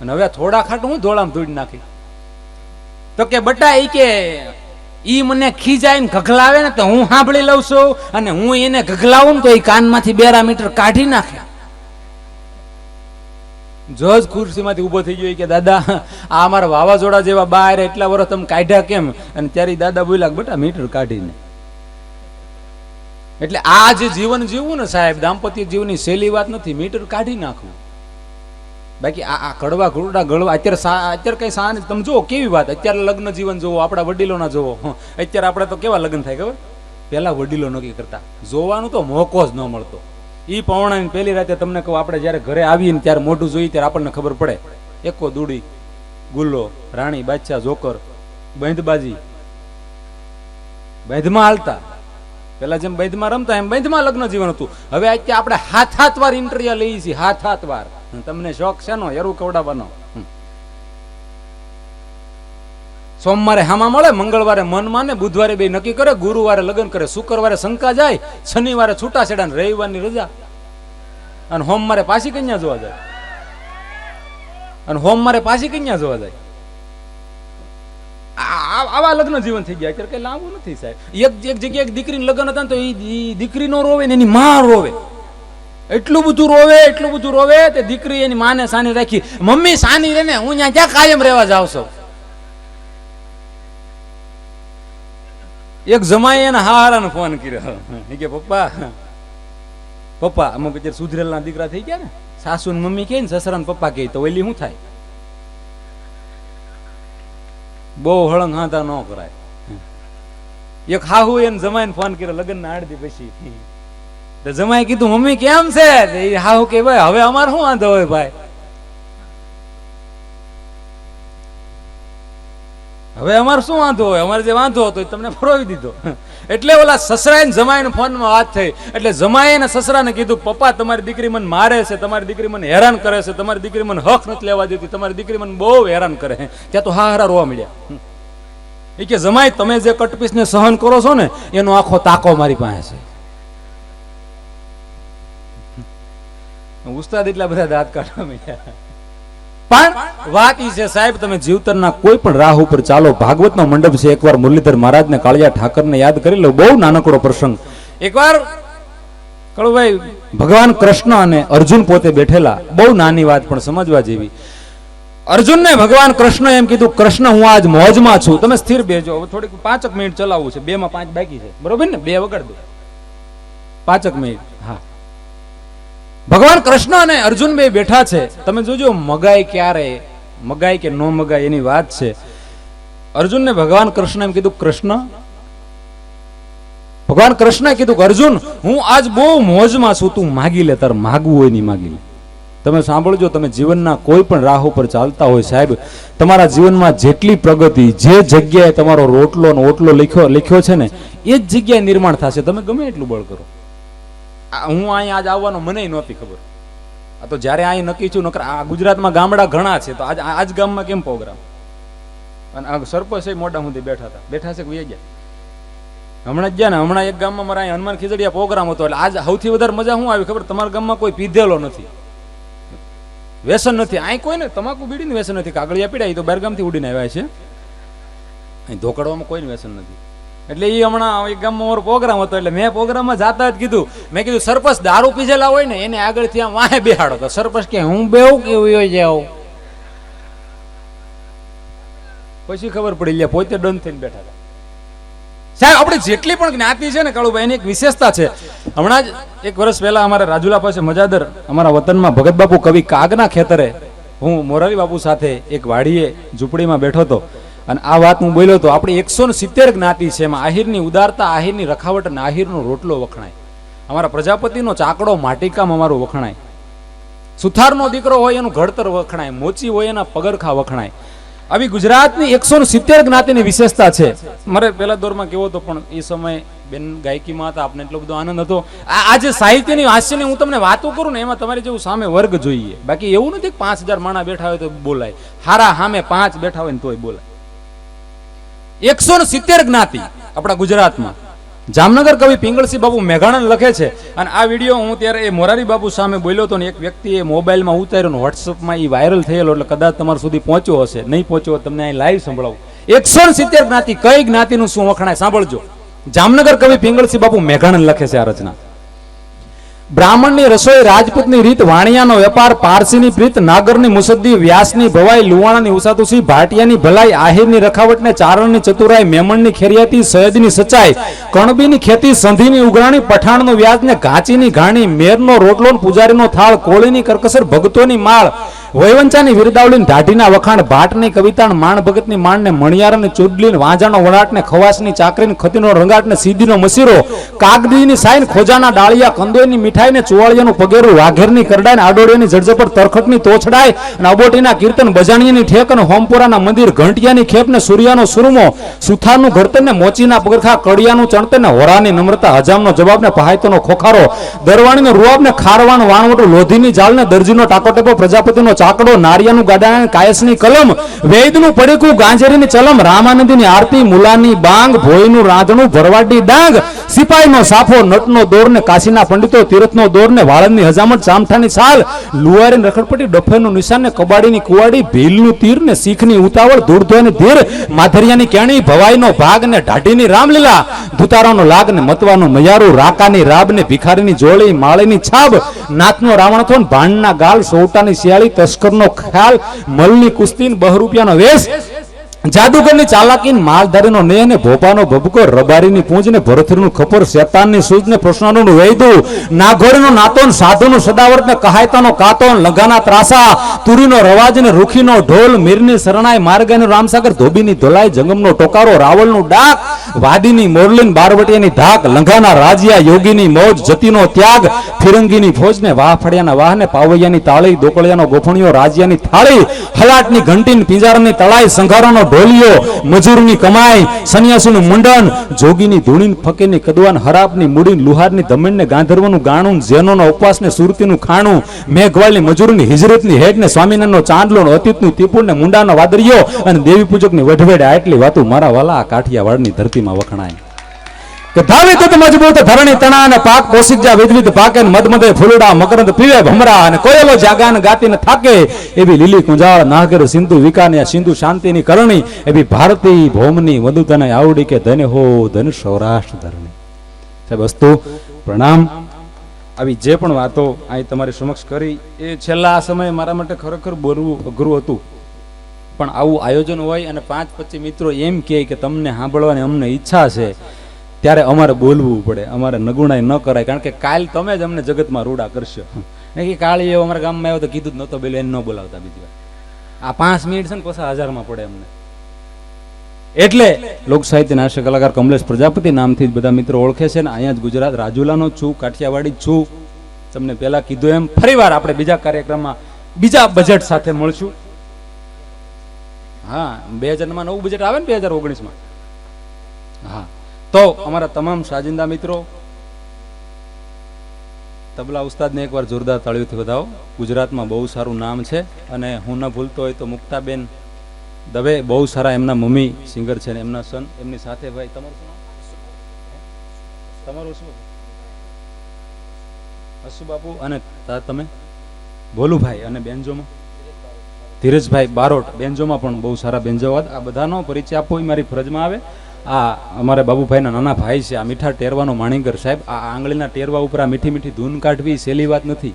અને હવે થોડા ખાટું હું ધોળામાં ધોડી નાખી. તો કે બટા ઈ કે ઈ મને ખીજાઈને ઘગલાવે ને તો હું સાંભળી લઉં છું, અને હું એને ઘગલાવું ને તો એ કાનમાંથી 2 મીટર કાઢી નાખે. જજ ખુરશીમાંથી ઉભો થઈ ગયો કે દાદા આ અમારા વાવાઝોડા જેવા બહાર એટલા વર્ષ તમે કાઢ્યા કેમ? અને ત્યારે દાદા બોલ્યા બેટા મીટર કાઢીને. એટલે આ જે જીવન જીવવું ને સાહેબ, દાંપત્ય જીવનની સહેલી વાત નથી. મીટર કાઢી નાખવું. બાકી આ કડવા ઘોડા ગળવા અત્યારે કઈ સા તમે જુઓ કેવી વાત. અત્યારે લગ્ન જીવન જોવો, આપણા વડીલોના જોવો. અત્યારે આપણે તો કેવા લગ્ન થાય ખબર? પેલા વડીલો નક્કી કરતા, જોવાનું તો મોકો જ ન મળતો. ઈ પૌણાની પહેલી રાતે તમને કહું, આપણે જયારે ઘરે આવીએ ને ત્યારે મોઢું જોઈએ ત્યારે આપણને ખબર પડે. એકો દૂડી, ગુલ્લો, રાણી, બાદશાહ, જોકર, બંધબાજી, બંધમાં હાલતા. પેલા જેમ બંધમાં રમતા એમ બંધમાં લગ્ન જીવન હતું. હવે અત્યારે આપણે હાથ વાર ઇન્ટરવ્યુ લઈએ છીએ, હાથ વાર. તમને શોખ છે નો યરું કવડાવવાનો? સોમવારે હામા મળે, મંગળવારે મન માને, બુધવારે બે નક્કી કરે, ગુરુવારે લગ્ન કરે, શુક્રવારે શંકા જાય, શનિવારે છૂટાછેડા, રવિવારની રજા, અને સોમવારે પાછી કન્યા જોવા જાય, અને સોમવારે પાછી કન્યા જોવા જાય. આવા લગ્ન જીવન થઈ ગયા. અત્યારે કઈ લાંબુ નથી સાહેબ. એક જગ્યાએ એક દીકરીનું લગ્ન હતા ને તો એ દીકરી નો રોવે ને એની માં રોવે, એટલું બધું રોવે. તે દીકરી એની માને સાની રાખી, મમ્મી સાની રે ને, હું ત્યાં ક્યાં કાયમ રહેવા જાઉં છું. એક જમાઈ એને હારાને ફોન કર્યો કે પપ્પા અમુક અત્યારે સુધરેલના દીકરા થઈ ગયા ને, સાસુ ને મમ્મી કહે ને સસરા ને પપ્પા કહે તો ઓલી શું થાય? બહુ હળંગ હાથા ન કરાય. એક હાહુ એને જમાઈને ફોન કર્યો લગ્ન ના આડતી પછી. તો જમાઈ કીધું મમ્મી કેમ છે? હાહુ કે ભાઈ હવે અમારે શું વાંધો હોય ભાઈ, હવે અમારે શું વાંધો હોય, અમારે જે વાંધો હતો એ તમને ફરવી દીધો. એટલે ઓલા સસરાએ જમાઈને ફોનમાં વાત થઈ, એટલે જમાઈએ ને સસરાને કીધું પપ્પા તમારી દીકરી મને મારે છે, તમારી દીકરી મને હેરાન કરે છે, તમારી દીકરી મને હક નથી લેવા દેતી, તમારી દીકરી મને બહુ હેરાન કરે. ત્યાં તો હારા રોવા મળ્યા. એ કે જમાઈ તમે જે કટપીસ ને સહન કરો છો ને એનો આખો તાકો મારી પાસે છે. ઉસ્તાદ એટલા બધા દાંત કાઢવા મળ્યા. પણ વાત ઈ છે સાહેબ, તમે જીવતરના કોઈ પણ રાહ ઉપર ચાલો. ભાગવતનો મંડપ છે. એકવાર મુરલીધર મહારાજને કાળિયા ઠાકરને યાદ કરી લો. બહુ નાનકડો પ્રસંગ. એકવાર કળુભાઈ ભગવાન કૃષ્ણ અને અર્જુન પોતે બેઠેલા. બહુ નાની વાત પણ સમજવા જેવી. અર્જુનને ભગવાન કૃષ્ણ એમ કીધું, કૃષ્ણ હું આજ મોજમાં છું, તમે સ્થિર બેજો. હવે થોડીક 5 મિનિટ ચલાવવું છે, 2 માં 5 બાકી છે, બરોબર ને? 2 વગાડ દો, 5 મિનિટ. હા, ભગવાન કૃષ્ણ અને અર્જુન બે બેઠા છે. તમે જોજો મગાય ક્યારે મગાય કે નો મગાય એની વાત છે. અર્જુનને ભગવાન કૃષ્ણ એમ કીધું, ભગવાન કૃષ્ણએ કીધું અર્જુન હું આજ બહુ મોજમાં છું, તું માગી લે, તાર માગવું હોય નહીં માગી લે. તમે સાંભળજો, તમે જીવનના કોઈ પણ રાહ ઉપર ચાલતા હોય સાહેબ, તમારા જીવનમાં જેટલી પ્રગતિ, જે જગ્યાએ તમારો રોટલો ને ઓટલો લખ્યો છે ને એ જ જગ્યાએ નિર્માણ થશે. તમે ગમે એટલું બળ કરો. હું અહીંયા આજ આવવાનો મને નહોતી ખબર. આ તો જયારે અહીં નક્કી છું, નકર આ ગુજરાતમાં ગામડા ઘણા છે, તો આજ ગામમાં કેમ પ્રોગ્રામ? અને આ સરપંચ મોટા સુધી બેઠા છે કે ગયા હમણાં જ ગયા ને. હમણાં એક ગામમાં મારા અહીં હનુમાન ખીજડીયા પ્રોગ્રામ હતો. એટલે આજ સૌથી વધારે મજા શું આવી ખબર? તમારા ગામમાં કોઈ પીધેલો નથી, વ્યસન નથી. અહીં કોઈ ને તમાકુ બીડીને વ્યસન નથી. કાગળિયા પીડા એ તો બહારગામથી ઉડીને આવ્યા છે. અહીં ધોકડવામાં કોઈ વ્યસન નથી. એટલે એ હમણાં એક ગામમાં મારો પ્રોગ્રામ હતો, એટલે મેં પ્રોગ્રામમાં જાતા જ કીધું, મેં કીધું સરપંચ દારૂ પીધેલા હોય ને એને આગળથી આમ વાહે બેહાડો. તો સરપંચ કે હું બેવું કેવું હોય જાવ. પછી ખબર પડી લે પોતે ડન થઈને બેઠા હતા. સાહેબ આપણે જેટલી પણ જ્ઞાતિ છે ને કાળુભાઈ, એની એક વિશેષતા છે. હમણાં જ 1 વર્ષ પહેલા અમારા રાજુલા પાસે મજાદર અમારા વતનમાં ભગત બાપુ કવિ કાગના ખેતરે હું મોરારી બાપુ સાથે એક વાડીએ ઝૂંપડીમાં બેઠો હતો. અને આ વાત હું બોલ્યો હતો. આપણી 170 જ્ઞાતિ છે, એમાં આહિરની ઉદારતા, આહિરની રખાવટ અને આહિરનો રોટલો વખણાય. અમારા પ્રજાપતિનો ચાકડો માટીકામ અમારું વખણાય. સુથારનો દીકરો હોય એનું ઘડતર વખણાય, મોચી હોય એના પગરખા વખણાય. આવી ગુજરાતની 170 જ્ઞાતિની વિશેષતા છે. મારે પહેલા દોરમાં કેવો હતો, પણ એ સમય બેન ગાયકીમાં હતા, આપને એટલો બધો આનંદ હતો. આ જે સાહિત્યની હાસ્યની હું તમને વાતો કરું ને, એમાં તમારે જેવું સામે વર્ગ જોઈએ. બાકી એવું નથી કે 5000 માણસ બેઠા હોય તો બોલાય. હારા સામે 5 બેઠા હોય ને તોય બોલાય. 170 જ્ઞાતિ આપણા ગુજરાતમાં. જામનગર કવિ પિંગળસિંહ બાપુ મેઘાણન લખે છે. અને આ વિડીયો હું ત્યારે એ મોરારી બાપુ સામે બોલ્યો હતો ને, એક વ્યક્તિએ મોબાઈલમાં ઉતાર્યો ને વોટ્સઅપમાં એ વાયરલ થયેલો, એટલે કદાચ તમારા સુધી પહોંચ્યો હશે. નહીં પહોંચ્યો તમને અહીં લાઈવ સંભળાવું. 170 જ્ઞાતિ, કઈ જ્ઞાતિનું શું વખણાય સાંભળજો. જામનગર કવિ પિંગળસિંહ બાપુ મેઘાણન લખે છે આ રચના. બ્રાહ્મણની રસોઈ, રાજપૂતની રીત, વાણિયાનો વેપાર, પારસીની પ્રીત, નાગરની મુસદ્દી, વ્યાસની ભવાઈ, લુવાણાની ઉસાતુસી, ભાટિયાની ભલાઈ, આહિરની રખાવટને, ચારણની ચતુરાઈ, મેમણની ખેરિયાતી, સયદની સચાઈ, કણબીની ખેતી, સંધીની ઉઘરાણી, પઠાણનું વ્યાજને, ઘાંચીની ઘાણી, મેરનો રોટલો, પૂજારીનો થાળ, કોળીની કરકસર, ભગતોની માળ, વૈવંચાની વિરદાવલી, ઢાઢીના વખાણ, ભાટની કવિતાણ, માણ ભગતની માણને, મણિયારની ચૂડલી, વાંજાનો વડાટને, ખવાસની ચાકરીને, ખતીનો રંગાટને, સીધીનો મસીરો, કાગડીની સાઈન, ખોજાના ડાળિયા, કંદોઈની મીઠાઈને, ચુવાળિયાનું પગેરું, વાઘેરની કરડાઈને, આડોડિયાની જડજપટ, તરખટની તોછડાઈ, અને અબોટીના કીર્તન, બજાણીયાની ઠેક અને હોમપુરાના મંદિર, ઘંટિયાની ખેપને, સૂર્યાનો સુરમો, સુથારનું ઘડતરને, મોચીના પગરખા, કડિયાનું ચણતરને, હોરાની નમ્રતા, હજામનો જવાબને, પહાયતોનો ખોખારો, દરવાણીનો રૂઆબને, ખારવાનું વાણવટું, લોધીની જાળને, દરજીનો ટાકોટેપો, પ્રજાપતિનો ચાકડો, નારિયાનું ગાડા, કાયસની કલમ, વૈદનું પડીકું, ગાંજરીની ચલમ, રામાનંદીની આરતી, મુલાની બાંગ, ભોયનું રાંધણું, ભરવાડની ડાંગ, સિપાહીનો સાફો, નટનો દોર ને કાશીના પંડિતો, તીરથનો દોર ને વાળંદની હજામત, ચામઠાની છાલ, લુહારીની રખડપટ્ટી, ડફેરનું નિશાન ને કબાડીની કુવાડી, ભીલનું તીર ને શીખની ઉતાવળ, ધૂળધોયની ધીર, માધરિયાની કેણી, ભવાઈનો ભાગ ને ઢાઢીની રામલીલા, ધુતારાનો લાગ ને મતવાનું મયારું, રાકાની રાબ ને ભિખારીની જોળી, માળીની છાબ, નાથનો રાવણથો, ભાણના ગાલ, સોવટાની શિયાળી, તસ્કરનો ખ્યાલ, મલની કુસ્તી, બહરૂપિયાનો વેશ, જાદુગરની ચાલાકી, માલધારીનો નેહ ને ભોપાનો ભભકો, રબારીની પૂંજ ને ભરથરીનું ખપર, શેતાનની સૂજ ને પ્રશ્નનું વૈદું, નાઘોરીનો નાતોન, સાધુનું સદાવર્ત ને કહાયતાનો કાતોન, લંઘાના ત્રાસા, તુરીનો રવાજ ને રૂખીનો ઢોલ, મીરની શરણાઈ, માર્ગનું રામસાગર, ધોબીની ધોલાઈ, જંગમનો ટોકારો, રાવળનું ડાક, વાદીની મોરલીન, બારવટિયાની ધાક, લંઘાના રાજ્યા, યોગીની મોજ, જતીનો ત્યાગ, ફિરંગીની ફોજ ને વાહ ફળિયાના વાહ ને પાવૈયાની તાળી, દોકળિયાનો ગોફણીયો, રાજ્યાની થાળી, હલાટની ઘંટી, પિંજારની તળાઈ, સંઘારોનો ઢોલિયો, મજૂરની કમાઈ, સન્યાસીનું મુંડન, જોગીની ધૂણીન, ફકીરની કદવાન, હરાપની મૂડીન, લુહારની ધમણ ને ગાંધર્વનું ગાણું, ઝેનોનો ઉપવાસ ને સુરતીનું ખાણું, મેઘવાળની મજૂરની હિજરતની હેડ ને સ્વામિનારાયણનો ચાંદલો, અતીતનું તીપુર ને મુંડાનો વાદળિયો અને દેવી પૂજકની વઢવેડ. આટલી વાતો મારા વાલા કાઠિયાવાડની ધરતીમાં વખણાય. કે ધાવી તુત મજબૂત ધરણી તણા અને પાક પોષિક જા વિધવિધ પાકે, મદમદે ફૂલડા મકરંદ પીવે ભમરા, અને કોયલો જાગાન ગાતી ન થાકે, એવી લીલી કુંજાળ નાગર સિંધુ વિકાને સિંધુ શાંતિની કરણી, એવી ભારતી ભૌમની વદુતને આવડી કે ધન હો ધન સૌરાષ્ટ્ર ધરણી. સાહેબ અસ્તુ પ્રણામ. આવી જે પણ વાતો અહીં તમારી સમક્ષ કરી એ છેલ્લા સમયે મારા માટે ખરેખર બોલવું અઘરું હતું, પણ આવું આયોજન હોય અને 5-25 મિત્રો એમ કહે કે તમને સાંભળવાની અમને ઈચ્છા છે, ત્યારે અમારે બોલવું પડે, અમારે નગુણાઈ ન કરાય. કારણ કે કાલ તમે જ અમને જગતમાં રૂડા કરશો. કે કાળી એવો અમારા ગામમાં આવ્યો તો કીધું જ નહોતો બોલ્યો, એને ન બોલાવતા. બીજી વાર આ 5 મિનિટ છે ને પાછા 1000માં પડે અમને. એટલે લોક સાહિત્યના હાસ્ય કલાકાર કમલેશ પ્રજાપતિ નામથી જ બધા મિત્રો ઓળખે છે ને અહીંયા જ ગુજરાત રાજુલાનો છું, કાઠિયાવાડી છું. તમને પહેલા કીધું એમ ફરીવાર આપણે બીજા કાર્યક્રમમાં બીજા બજેટ સાથે મળશું. હા, 2000માં નવું બજેટ આવે ને 2019માં. હા, તો અમારા તમામ સાજિંદા મિત્રો, તબલા ઉસ્તાદને એકવાર જોરદાર તાળીઓથી વધાવો. ગુજરાતમાં બહુ સારું નામ છે, અને હું ન ભૂલતો હોય તો મુક્તાબેન દવે બહુ સારા એમના મમ્મી સિંગર છે, ને એમના સન એમની સાથે. ભાઈ તમારું શું નામ? તમારું શું? હસુ બાપુ. અને તમે ભોલુભાઈ. અને બેન્જોમાં ધીરજભાઈ બારોટ, બેન્જોમાં પણ બહુ સારા બેન્જોવાદ. આ બધાનો પરિચય આપવો એ મારી ફરજમાં આવે. આ અમારે બાબુભાઈના નાના ભાઈ છે. આ મીઠા ટેરવાનો માણીગર સાહેબ. આ આંગળીના ટેરવા ઉપર આ મીઠી મીઠી ધૂન કાઢવી સહેલી વાત નથી.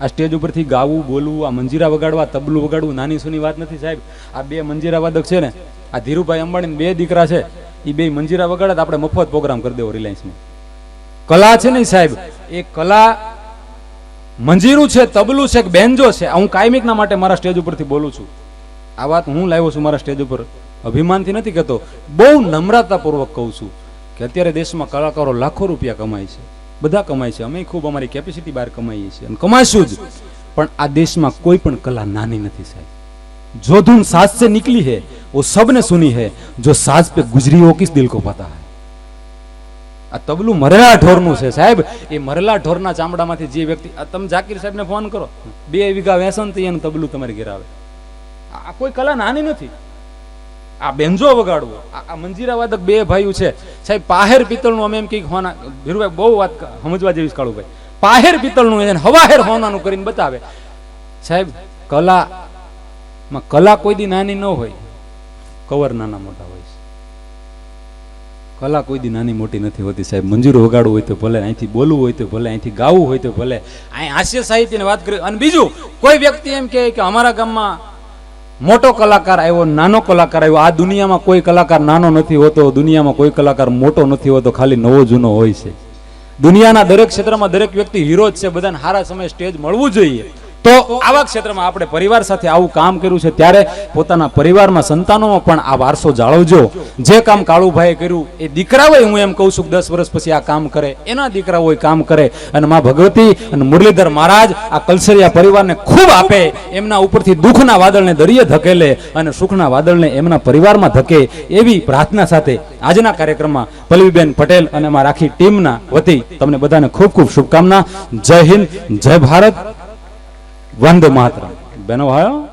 આ સ્ટેજ ઉપરથી ગાવું, બોલવું, આ મંજીરા વગાડવા, તબલું વગાડવું નાની સૂની વાત નથી સાહેબ. આ 2 મંજીરા વાદક છે ને, આ ધીરુભાઈ અંબાણીના 2 દીકરા છે, એ 2 મંજીરા વગાડે તો આપણે મફત પ્રોગ્રામ કરી દેવો રિલાયન્સમાં. કલા છે ને સાહેબ, એ કલા મંજીરું છે, તબલું છે, બેન્જો છે. હું કાયમિકના માટે મારા સ્ટેજ ઉપરથી બોલું છું. આ વાત હું લાવ્યો છું મારા સ્ટેજ ઉપર, અભિમાનથી નથી કહેતો, બહુ નમ્રતાપૂર્વક કહું છું કે અત્યારે દેશમાં કલાકારો લાખો રૂપિયા કમાય છે, બધા કમાય છે, અમે ખૂબ અમારી કેપેસિટી બહાર કમાઈએ છીએ અને કમાઈશું જ. પણ આ દેશમાં કોઈ પણ કલા નાની નથી સાહેબ. જો ધૂન સાજ से निकली है वो सबने सुनी है, जो साज पे गुजरी हो किस दिल को पता है. આ તબલું મરેલા ઢોરનું છે સાહેબ. એ મરેલા ઢોરના ચામડામાંથી જે વ્યક્તિ, તમે જાકીર સાહેબને ફોન કરો, 2 વીઘા વેસન થી એનું તબલું તમારી ઘેર આવે. આ કોઈ કલા નાની નથી. આ બેન્જો વગાડવો, આ મંજીરા વાદક 2 ભાઈઓ છે સાહેબ. પાહેર પિત્તળનું અમે એમ કઈક હોના, ધીરુભાઈ બહુ વાત સમજવા જેવી કાળુભાઈ, પાહેર પિત્તળનું એને હવાહેર હોનાનું કરીને બતાવે સાહેબ. કલા કોઈ દી નાની ન હોય, કવર નાના મોટા હોય છે. કલા કોઈ દી નાની મોટી નથી હોતી સાહેબ. મંજીરું વગાડવું હોય તો ભલે, અહીંથી બોલવું હોય તો ભલે, અહીંથી ગાવું હોય તો ભલે. અહીં હાસ્ય સાહિત્યની વાત કરી. અને બીજું કોઈ વ્યક્તિ એમ કહે કે અમારા ગામમાં મોટો કલાકાર આવ્યો, નાનો કલાકાર આવ્યો. આ દુનિયામાં કોઈ કલાકાર નાનો નથી હોતો, દુનિયામાં કોઈ કલાકાર મોટો નથી હોતો, ખાલી નવો જૂનો હોય છે. દુનિયાના દરેક ક્ષેત્રમાં દરેક વ્યક્તિ હીરો જ છે. બધાને સારા સમયે સ્ટેજ મળવું જોઈએ. તો આવા ક્ષેત્રમાં આપણે પરિવાર સાથે આવું કામ કર્યું છે, ત્યારે પોતાના પરિવારમાં, સંતાનોમાં પણ આ વારસો જાળવજો. જે કામ કાળુભાઈએ કર્યું એ દીકરાઓએ, હું એમ કહું છું, 10 વર્ષ પછી આ કામ કરે, એના દીકરાઓ કામ કરે. અને માં ભગવતી અને મુરલીધર મહારાજ આ કલસરિયા પરિવારને ખૂબ આપે, એમના ઉપરથી દુઃખના વાદળને દરિયે ધકેલે અને સુખના વાદળને એમના પરિવારમાં ધકે, એવી પ્રાર્થના સાથે આજના કાર્યક્રમમાં પલ્લવીબેન પટેલ અને અમારા આખી ટીમના વતી તમને બધાને ખૂબ ખૂબ શુભકામના. જય હિન્દ, જય ભારત, વંદે માતરમ. બેનો ભાઈઓ